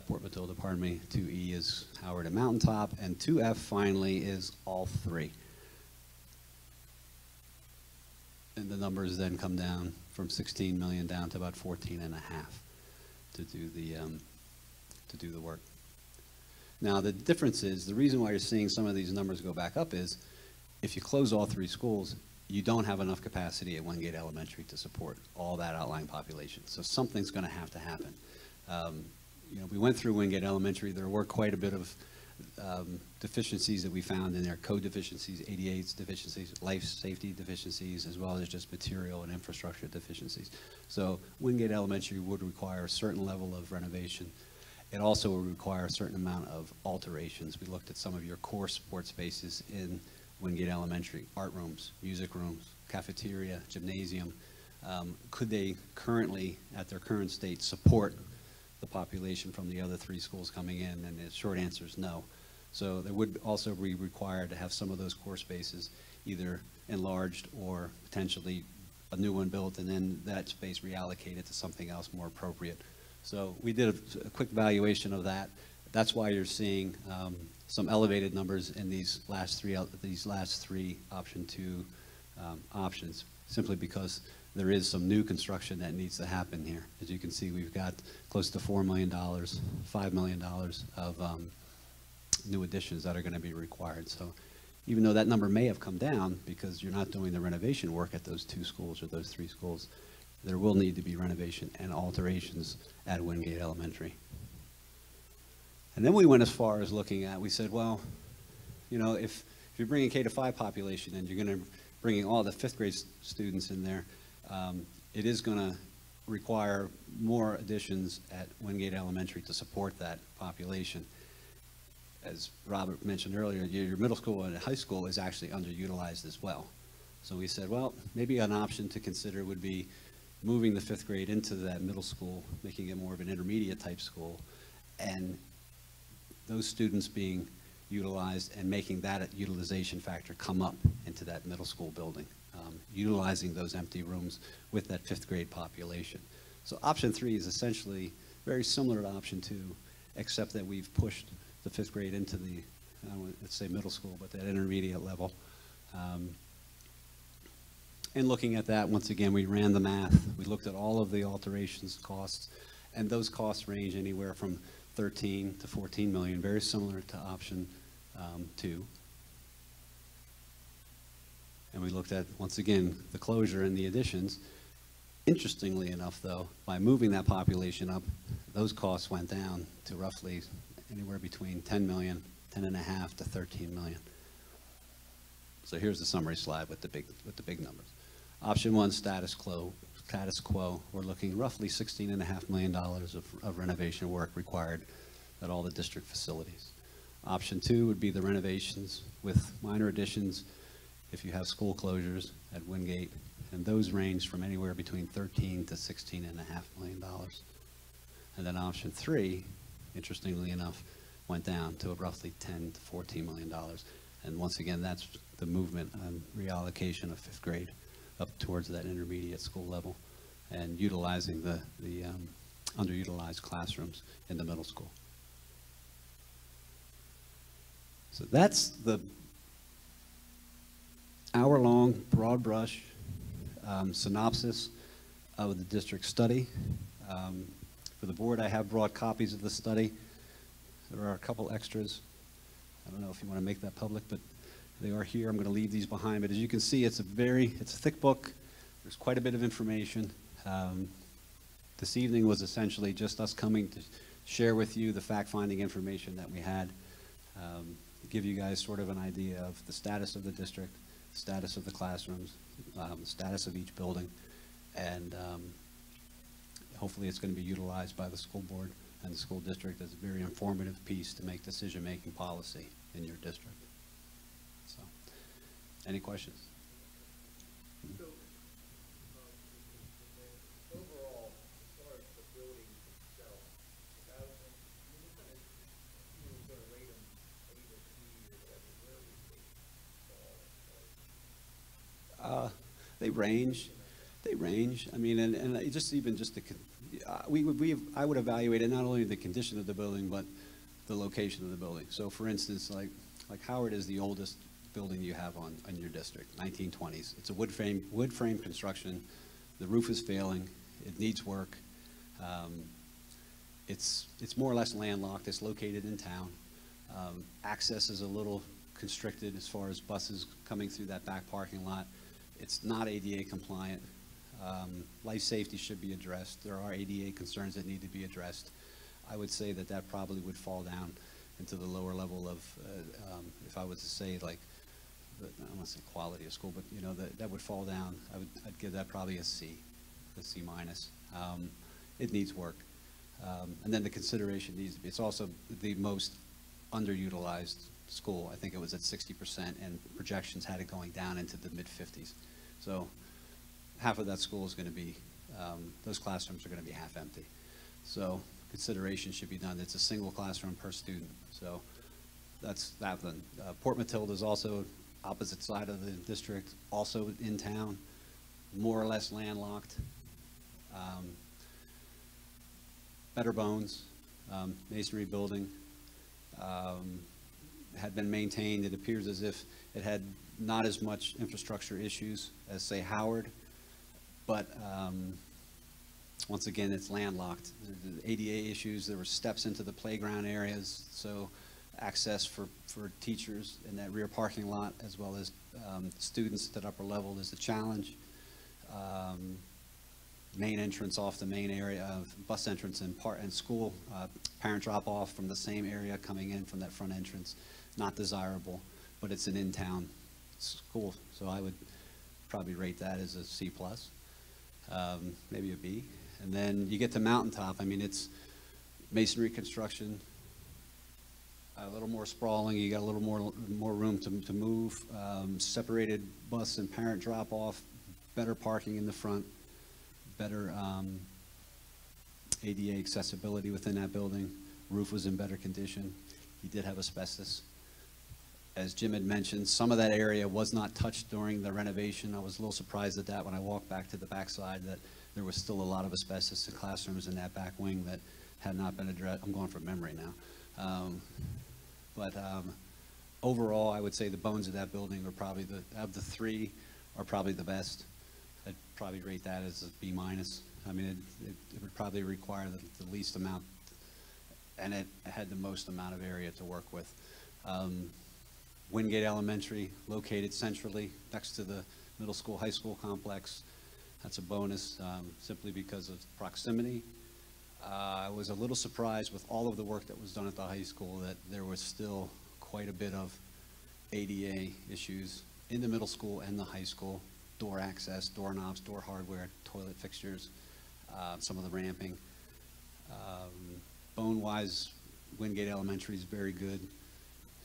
Port Matilda, pardon me. 2E is Howard and Mountaintop, and 2F finally is all 3. And the numbers then come down from 16 million down to about 14.5 to do the work. Now the difference is, the reason why you're seeing some of these numbers go back up is, if you close all 3 schools, you don't have enough capacity at Wingate Elementary to support all that outlying population. So something's going to have to happen. You know, we went through Wingate Elementary. There were quite a bit of deficiencies that we found in there: code deficiencies, ADA deficiencies, life safety deficiencies, as well as just material and infrastructure deficiencies. So Wingate Elementary would require a certain level of renovation. It also will require a certain amount of alterations. We looked at some of your core sports spaces in Wingate Elementary, art rooms, music rooms, cafeteria, gymnasium. Could they currently, at their current state, support the population from the other 3 schools coming in? And the short answer is no. So there would also be required to have some of those core spaces either enlarged or potentially a new one built, and then that space reallocated to something else more appropriate. So we did a quick valuation of that. That's why you're seeing some elevated numbers in these last three option 2 options, simply because there is some new construction that needs to happen here. As you can see, we've got close to $4 million, $5 million of new additions that are going to be required. So even though that number may have come down because you're not doing the renovation work at those 2 schools or those 3 schools, there will need to be renovation and alterations at Wingate Elementary. And then we went as far as looking at, we said, well, you know, if you're bringing K-5 population and you're going to bringing all the 5th grade students in there, it is going to require more additions at Wingate Elementary to support that population. As Robert mentioned earlier, your middle school and high school is actually underutilized as well. So we said, well, maybe an option to consider would be moving the 5th grade into that middle school, making it more of an intermediate type school, and those students being utilized and making that utilization factor come up into that middle school building, utilizing those empty rooms with that 5th grade population. So option 3 is essentially very similar to option 2, except that we've pushed the 5th grade into the, let's say middle school, but that intermediate level. And looking at that, once again, we ran the math. We looked at all of the alterations costs, and those costs range anywhere from 13 to 14 million, very similar to option 2. And we looked at, once again, the closure and the additions. Interestingly enough, though, by moving that population up, those costs went down to roughly anywhere between 10 million, 10.5 to 13 million. So here's the summary slide with the big numbers. Option 1, status quo. We're looking roughly $16.5 million of renovation work required at all the district facilities. Option 2 would be the renovations with minor additions if you have school closures at Wingate, and those range from anywhere between $13 to $16.5 million. And then option 3, interestingly enough, went down to roughly $10 to $14 million. And once again, that's the movement and reallocation of 5th grade up towards that intermediate school level and utilizing the underutilized classrooms in the middle school. So that's the hour-long, broad brush synopsis of the district study. For the board, I have brought copies of the study. There are a couple extras. I don't know if you want to make that public, but they are here. I'm going to leave these behind. But as you can see, it's a thick book. There's quite a bit of information. This evening was essentially just us coming to share with you the fact-finding information that we had, give you guys sort of an idea of the status of the district, the status of the classrooms, the status of each building, and hopefully it's going to be utilized by the school board and the school district as a very informative piece to make decision-making policy in your district. So, any questions? So, overall, as far as the building itself, what kind of, you were going to rate them, A to C or whatever, where would they fall? They range. They range. I mean, and I would evaluate it not only the condition of the building, but the location of the building. So, for instance, like Howard is the oldest building you have on your district, 1920s. It's a wood frame construction. The roof is failing. It needs work. It's more or less landlocked. It's located in town. Access is a little constricted as far as buses coming through that back parking lot. It's not ADA compliant. Life safety should be addressed. There are ADA concerns that need to be addressed. I would say that probably would fall down into the lower level of, if I was to say like, I don't want to say quality of school, but you know, that would fall down. I'd give that probably a C minus. It needs work. And then the consideration needs to be, it's also the most underutilized school. I think it was at 60%, and projections had it going down into the mid-50s. So half of that school is going to be, those classrooms are going to be half empty. So consideration should be done. It's a single classroom per student. So that's that one. Port Matilda is also opposite side of the district, also in town, more or less landlocked. Better Bones, masonry building, had been maintained. It appears as if it had not as much infrastructure issues as, say, Howard, but once again, it's landlocked. The ADA issues, there were steps into the playground areas, so access for teachers in that rear parking lot, as well as students at that upper level, is a challenge. Main entrance off the main area of bus entrance and school, parent drop off from the same area coming in from that front entrance, not desirable, but it's an in-town school, so I would probably rate that as a C+, maybe a B. And then you get to Mountaintop. I mean, it's masonry construction, a little more sprawling. You got a little more room to move. Separated bus and parent drop off. Better parking in the front. Better ADA accessibility within that building. Roof was in better condition. He did have asbestos. As Jim had mentioned, some of that area was not touched during the renovation. I was a little surprised at that when I walked back to the backside, that there was still a lot of asbestos in classrooms in that back wing that had not been addressed. I'm going from memory now. But overall, I would say the bones of that building are probably, of the three, are probably the best. I'd probably rate that as a B-. I mean, it would probably require the least amount, and it had the most amount of area to work with. Wingate Elementary, located centrally next to the middle school, high school complex. That's a bonus, simply because of proximity. I was a little surprised with all of the work that was done at the high school that there was still quite a bit of ADA issues in the middle school and the high school. Door access, doorknobs, door hardware, toilet fixtures, some of the ramping. Bone-wise, Wingate Elementary is very good.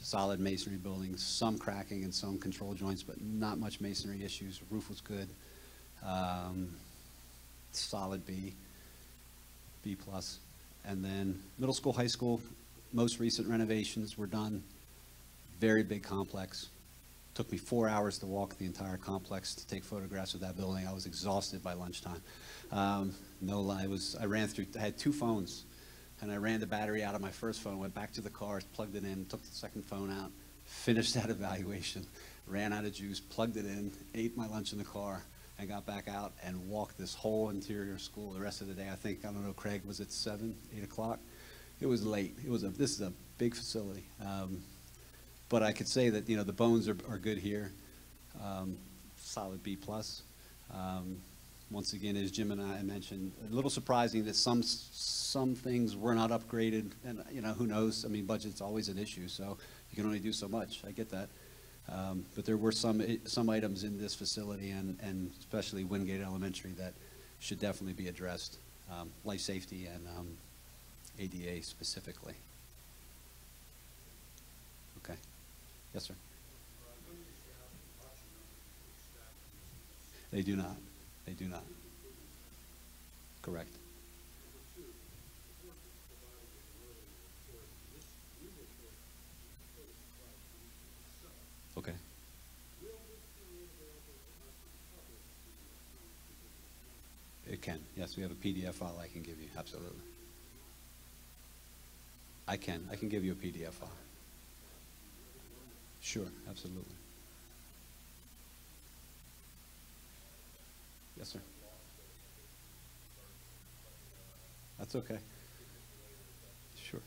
Solid masonry buildings, some cracking and some control joints, but not much masonry issues. Roof was good. Solid B+. And then middle school, high school, most recent renovations were done. Very big complex. Took me 4 hours to walk the entire complex to take photographs of that building. I was exhausted by lunchtime. No lie, I had two phones, and I ran the battery out of my first phone, went back to the car, plugged it in, took the second phone out, finished that evaluation, ran out of juice, plugged it in, ate my lunch in the car, and got back out and walked this whole interior school the rest of the day. I think, I don't know, Craig, was it 7, 8 o'clock? It was late. This is a big facility. But I could say that, the bones are good here. Solid B+. Once again, as Jim and I mentioned, a little surprising that some things were not upgraded, and who knows? I mean, budget's always an issue, so you can only do so much. I get that. But there were some items in this facility, and especially Wingate Elementary, that should definitely be addressed. Life safety and ADA specifically. Okay. Yes, sir. They do not. They do not. Correct. Okay. It can. Yes, we have a PDF file I can give you. Absolutely. I can give you a PDF file. Sure, absolutely. Yes, sir. That's okay. Sure.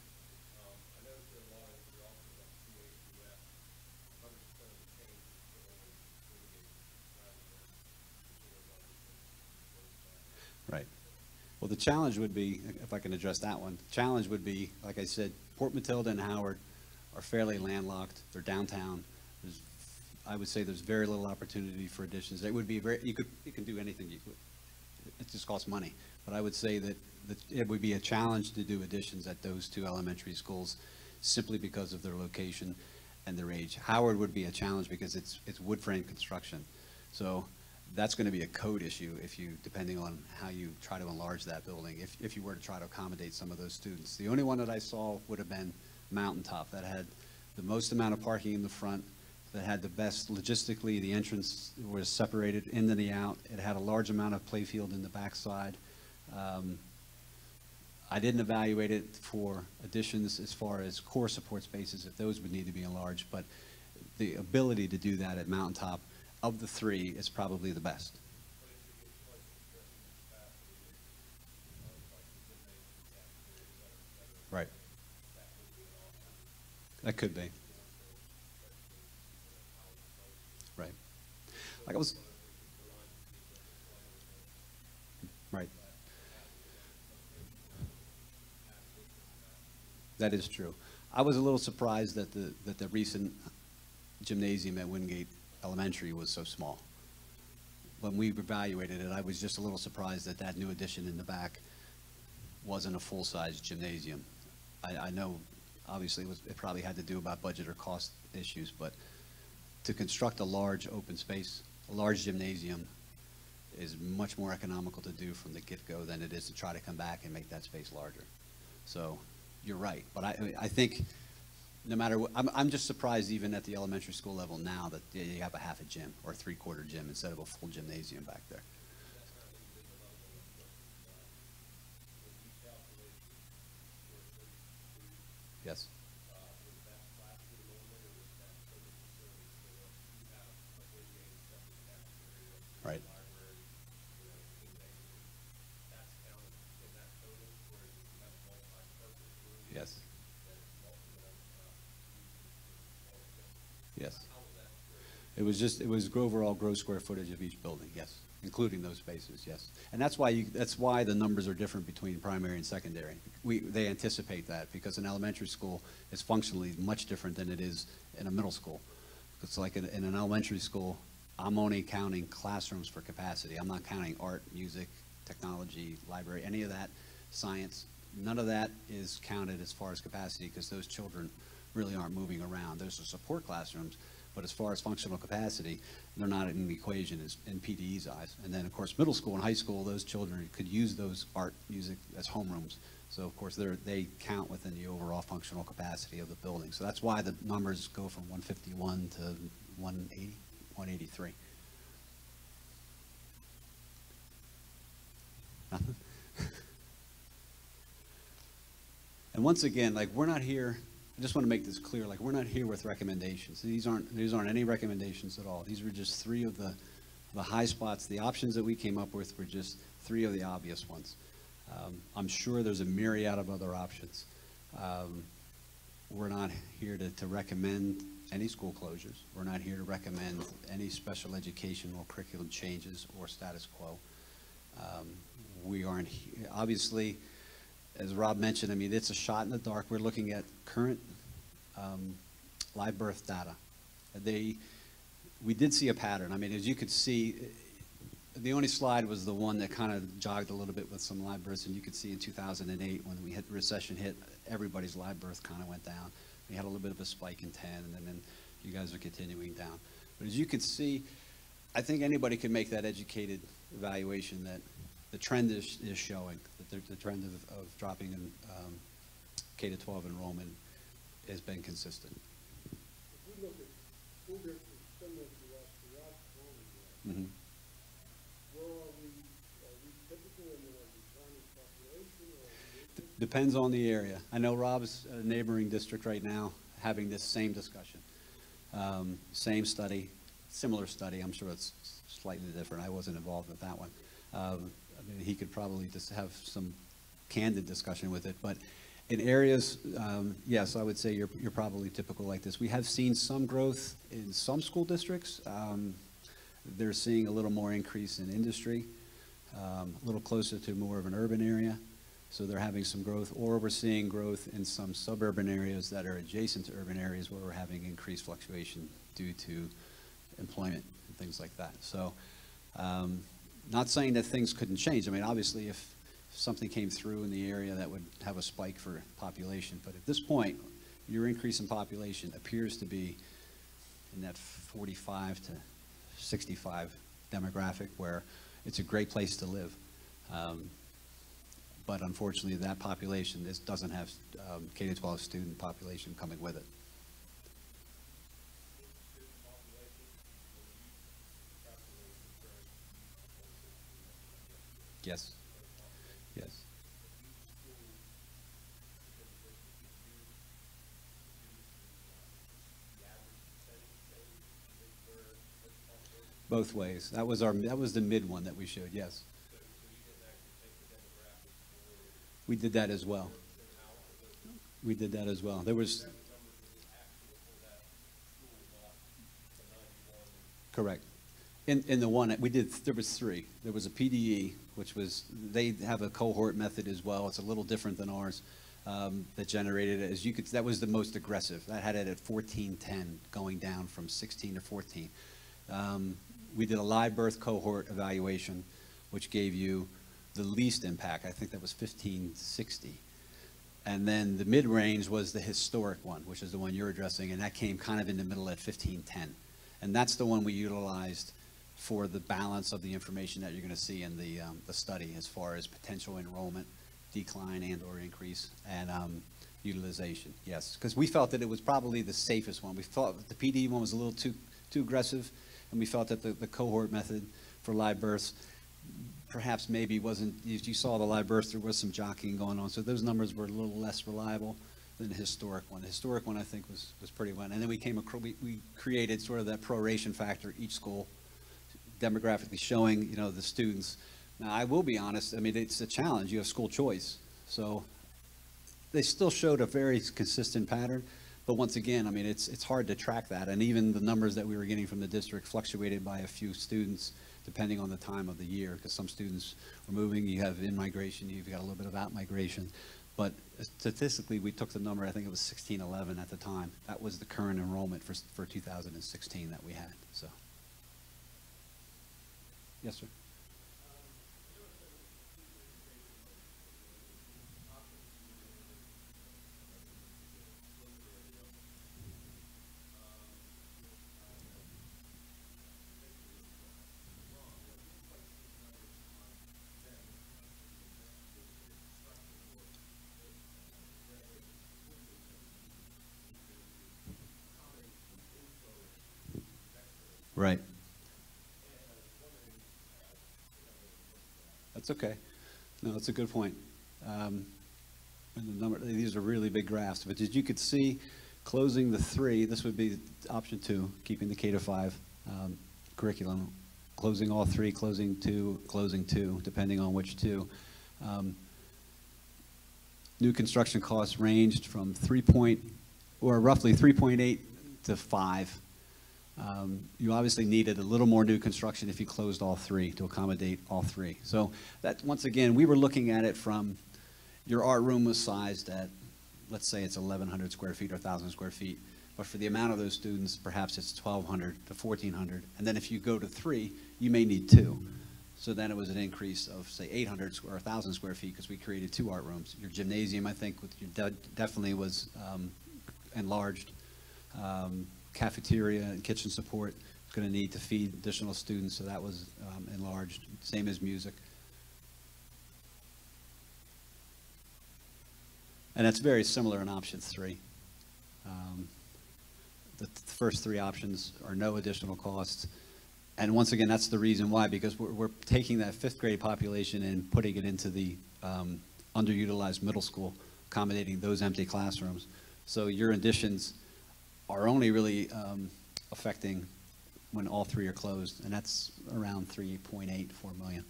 Right. Well, the challenge would be, if I can address that one, challenge would be, like I said, Port Matilda and Howard are fairly landlocked. They're downtown. I would say there's very little opportunity for additions. It would be you can do anything. It just costs money. But I would say that it would be a challenge to do additions at those two elementary schools simply because of their location and their age. Howard would be a challenge because it's wood frame construction. So that's going to be a code issue if you, depending on how you try to enlarge that building, if you were to try to accommodate some of those students. The only one that I saw would have been Mountaintop, that had the most amount of parking in the front, that had the best logistically. The entrance was separated in and the out. It had a large amount of playfield in the backside. I didn't evaluate it for additions as far as core support spaces, if those would need to be enlarged, but the ability to do that at Mountaintop, of the three, is probably the best. Right. That could be. Right. Like I was. Right. That is true. I was a little surprised that the recent gymnasium at Wingate Elementary was so small. When we evaluated it, I was just a little surprised that that new addition in the back wasn't a full-size gymnasium. I know, obviously, it probably had to do about budget or cost issues, but to construct a large open space, a large gymnasium, is much more economical to do from the get-go than it is to try to come back and make that space larger. So you're right, but I think no matter what, I'm just surprised even at the elementary school level now that you have a half a gym or a three-quarter gym instead of a full gymnasium back there. Yes. Right. Yes. Yes. It was overall gross square footage of each building, yes, including those spaces, yes. And that's why the numbers are different between primary and secondary. They anticipate that because an elementary school is functionally much different than it is in a middle school. It's like in an elementary school, I'm only counting classrooms for capacity. I'm not counting art, music, technology, library, any of that, science. None of that is counted as far as capacity because those children really aren't moving around. Those are support classrooms, but as far as functional capacity, they're not in the equation in PDE's eyes. And then, of course, middle school and high school, those children could use those art, music as homerooms. So, of course, they count within the overall functional capacity of the building. So that's why the numbers go from 151 to 180, 183. Nothing? And once again, like, we're not here, I just want to make this clear, like, we're not here with recommendations. These aren't any recommendations at all. These were just three of the high spots. The options that we came up with were just three of the obvious ones. I'm sure there's a myriad of other options. We're not here to recommend any school closures. We're not here to recommend any special educational curriculum changes or status quo. We aren't, obviously, as Rob mentioned, I mean, it's a shot in the dark. We're looking at current live birth data. We did see a pattern. I mean, as you could see, the only slide was the one that kind of jogged a little bit with some live births, and you could see in 2008 when we hit the recession hit, everybody's live birth kind of went down. We had a little bit of a spike in 10, and then you guys are continuing down. But as you could see, I think anybody can make that educated evaluation that the trend is showing, that the trend of dropping in K-12 enrollment has been consistent. If we look at school districts similar to us throughout the county, where are we typical in the declining population? Or Depends on the area. I know Rob's neighboring district right now having this same discussion. Same study, similar study. I'm sure it's slightly different. I wasn't involved with that one. I mean, he could probably just have some candid discussion with it. But in areas, yes, I would say you're probably typical like this. We have seen some growth in some school districts. They're seeing a little more increase in industry, a little closer to more of an urban area. So they're having some growth, or we're seeing growth in some suburban areas that are adjacent to urban areas where we're having increased fluctuation due to employment and things like that. So not saying that things couldn't change. I mean, obviously, something came through in the area that would have a spike for population. But at this point, your increase in population appears to be in that 45 to 65 demographic, where it's a great place to live. But unfortunately, that population doesn't have K-12 student population coming with it. Yes. Yes. Both ways. That was the mid one that we showed. Yes. We did that as well. We did that as well. There was. Correct. In the one we did, there was 3. There was a PDE, which was, they have a cohort method as well. It's a little different than ours. That generated it, as you could, that was the most aggressive. That had it at 1410, going down from 16 to 14. We did a live birth cohort evaluation, which gave you the least impact. I think that was 1560. And then the mid-range was the historic one, which is the one you're addressing, and that came kind of in the middle at 1510. And that's the one we utilized for the balance of the information that you're going to see in the study, as far as potential enrollment, decline and or increase, and utilization. Yes, because we felt that it was probably the safest one. We thought the PD one was a little too aggressive, and we felt that the cohort method for live births perhaps maybe wasn't, you saw the live birth, there was some jockeying going on, so those numbers were a little less reliable than the historic one. The historic one, I think, was pretty well. And then we created sort of that proration factor, each school demographically showing, you know, the students. Now, I will be honest, I mean, it's a challenge. You have school choice. So they still showed a very consistent pattern. But once again, I mean, it's hard to track that. And even the numbers that we were getting from the district fluctuated by a few students, depending on the time of the year, because some students were moving. You have in-migration, you've got a little bit of out-migration. But statistically, we took the number, I think it was 1611 at the time. That was the current enrollment for 2016 that we had. So, yes, sir. Right. That's okay. No, that's a good point. And the number, these are really big graphs, but as you could see, closing the 3, this would be option 2, keeping the K-5 curriculum, closing all 3, closing 2, depending on which 2. New construction costs ranged from roughly 3.8 to 5. You obviously needed a little more new construction if you closed all 3 to accommodate all 3. So that, once again, we were looking at it from, your art room was sized at, let's say it's 1,100 square feet or 1,000 square feet. But for the amount of those students, perhaps it's 1,200 to 1,400. And then if you go to 3, you may need 2. So then it was an increase of, say, 800 or 1,000 square feet, because we created 2 art rooms. Your gymnasium, I think, definitely was enlarged. Cafeteria and kitchen support is going to need to feed additional students, so that was enlarged, same as music. And that's very similar in option 3. The first 3 options are no additional costs. And once again, that's the reason why, because we're taking that 5th grade population and putting it into the underutilized middle school, accommodating those empty classrooms. So your additions are only really affecting when all 3 are closed, and that's around 3.84 million.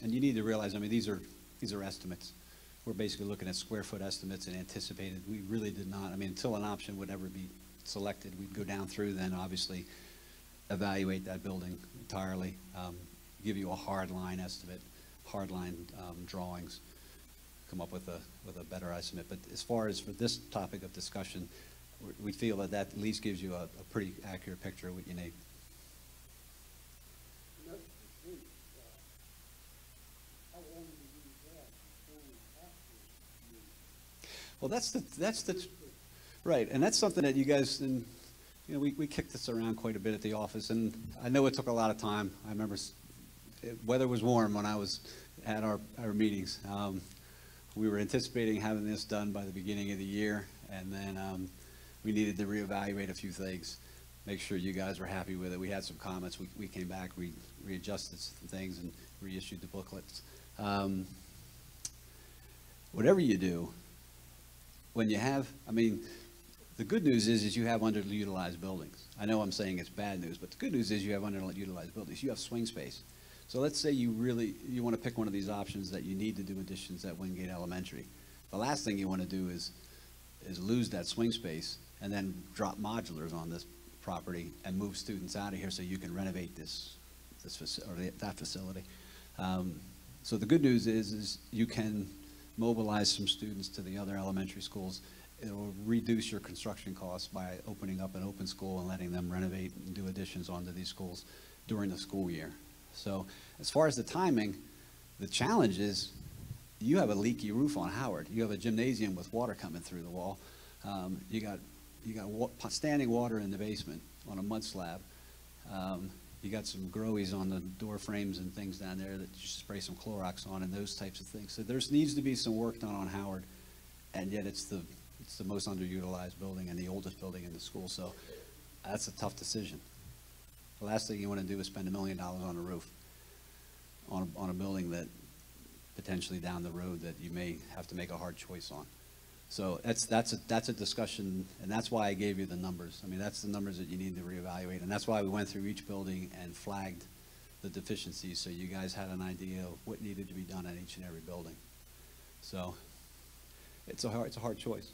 And you need to realize, I mean, these are estimates. We're basically looking at square foot estimates and anticipated. We really did not, I mean, until an option would ever be selected, we'd go down through, then obviously evaluate that building entirely. Give you a hard line estimate, hard line drawings, come up with a better estimate. But as far as for this topic of discussion, we feel that that at least gives you a pretty accurate picture of what you need. And that's the thing, how long do we have before we have to use? Well, that's the right, and that's something that you guys, and you know, we kicked this around quite a bit at the office, and I know it took a lot of time. I remember weather was warm when I was at our meetings. We were anticipating having this done by the beginning of the year, and then we needed to reevaluate a few things, make sure you guys were happy with it. We had some comments. We came back, we readjusted some things, and reissued the booklets. Whatever you do, when you have, I mean, the good news is you have underutilized buildings. I know I'm saying it's bad news, but the good news is you have underutilized buildings. You have swing space. So let's say you want to pick one of these options that you need to do additions at Wingate Elementary. The last thing you want to do is lose that swing space and then drop modulars on this property and move students out of here so you can renovate that facility. So the good news is you can mobilize some students to the other elementary schools. It will reduce your construction costs by opening up an open school and letting them renovate and do additions onto these schools during the school year. So as far as the timing, the challenge is you have a leaky roof on Howard. You have a gymnasium with water coming through the wall. You got standing water in the basement on a mud slab. You got some growies on the door frames and things down there that you spray some Clorox on and those types of things. So there needs to be some work done on Howard, and yet it's the most underutilized building and the oldest building in the school. So that's a tough decision. The last thing you want to do is spend $1 million on a roof on a building that potentially down the road that you may have to make a hard choice on. So that's a discussion, and that's why I gave you the numbers. I mean, that's the numbers that you need to reevaluate, and that's why we went through each building and flagged the deficiencies so you guys had an idea of what needed to be done at each and every building. So it's a hard choice.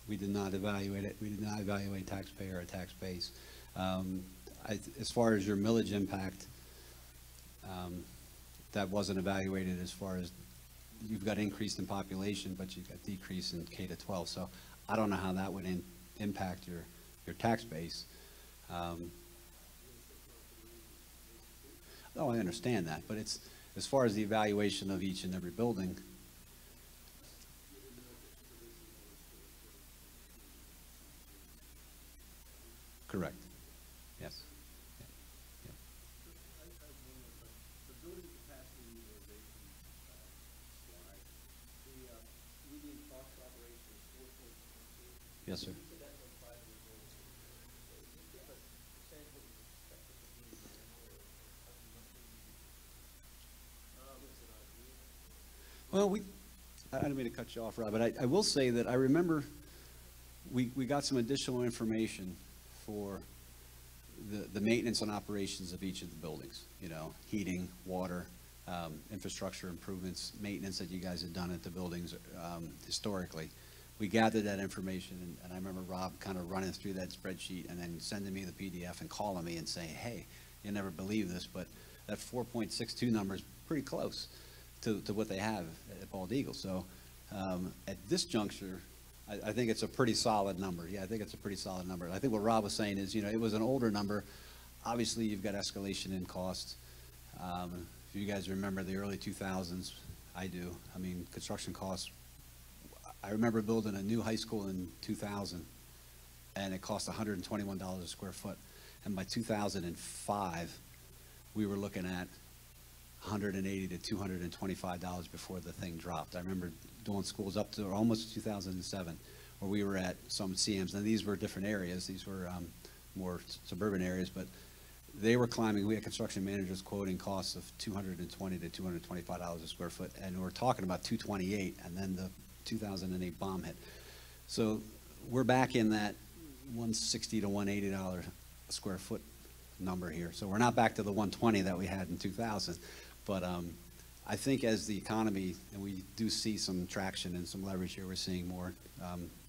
We did not evaluate it. We did not evaluate taxpayer or tax base. As far as your millage impact, that wasn't evaluated as far as you've got increase in population, but you've got decrease in K-12. So I don't know how that would impact your tax base. Oh, I understand that, but it's as far as the evaluation of each and every building. Correct. Yes. Yeah. Yeah. I have one more question. The building capacity utilization slide, the median cost of operation is 4.2. Yes, sir. You said that's on 5 years old. Can you give us a percent what you expect it to be now, or give us an idea? Well, I don't mean to cut you off, Rob, but I will say that I remember we got some additional information for the maintenance and operations of each of the buildings, you know, heating, water, infrastructure improvements, maintenance that you guys had done at the buildings historically. We gathered that information, and I remember Rob kind of running through that spreadsheet and then sending me the PDF and calling me and saying, hey, you'll never believe this, but that 4.62 number is pretty close to what they have at Bald Eagle. So at this juncture, I think it's a pretty solid number. Yeah, I think it's a pretty solid number. I think what Rob was saying is, you know, it was an older number. Obviously, you've got escalation in cost. If you guys remember the early 2000s, I do. I mean, construction costs. I remember building a new high school in 2000, and it cost $121 a square foot. And by 2005, we were looking at $180 to $225 before the thing dropped. I remember doing schools up to almost 2007, where we were at some CMs. And these were different areas. These were more suburban areas, but they were climbing. We had construction managers quoting costs of $220 to $225 a square foot, and we're talking about $228, and then the 2008 bomb hit. So we're back in that $160 to $180 a square foot number here. So we're not back to the 120 that we had in 2000, but I think as the economy, and we do see some traction and some leverage here, we're seeing more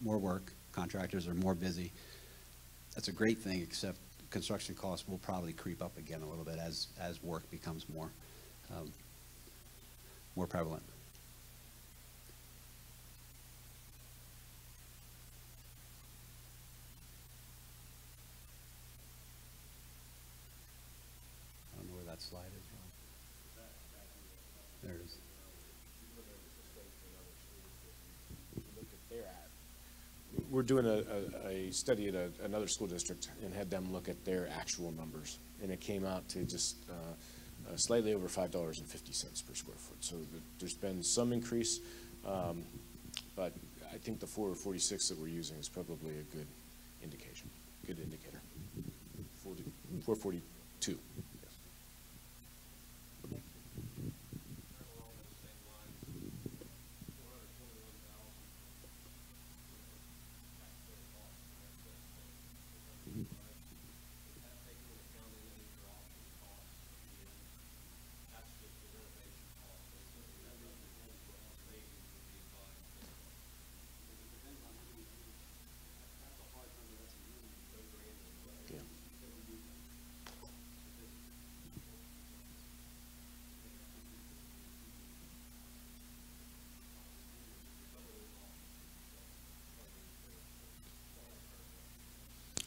work. Contractors are more busy. That's a great thing, except construction costs will probably creep up again a little bit as work becomes more prevalent. we're doing a study at another school district and had them look at their actual numbers, and it came out to just slightly over $5.50 per square foot. So there's been some increase, but I think the 446 that we're using is probably a good indication, good indicator. 442.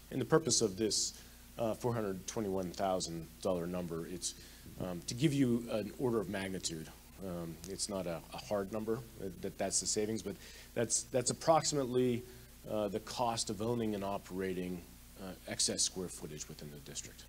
And the purpose of this $421,000 number, it's to give you an order of magnitude. It's not a hard number, that's the savings, but that's approximately the cost of owning and operating excess square footage within the district.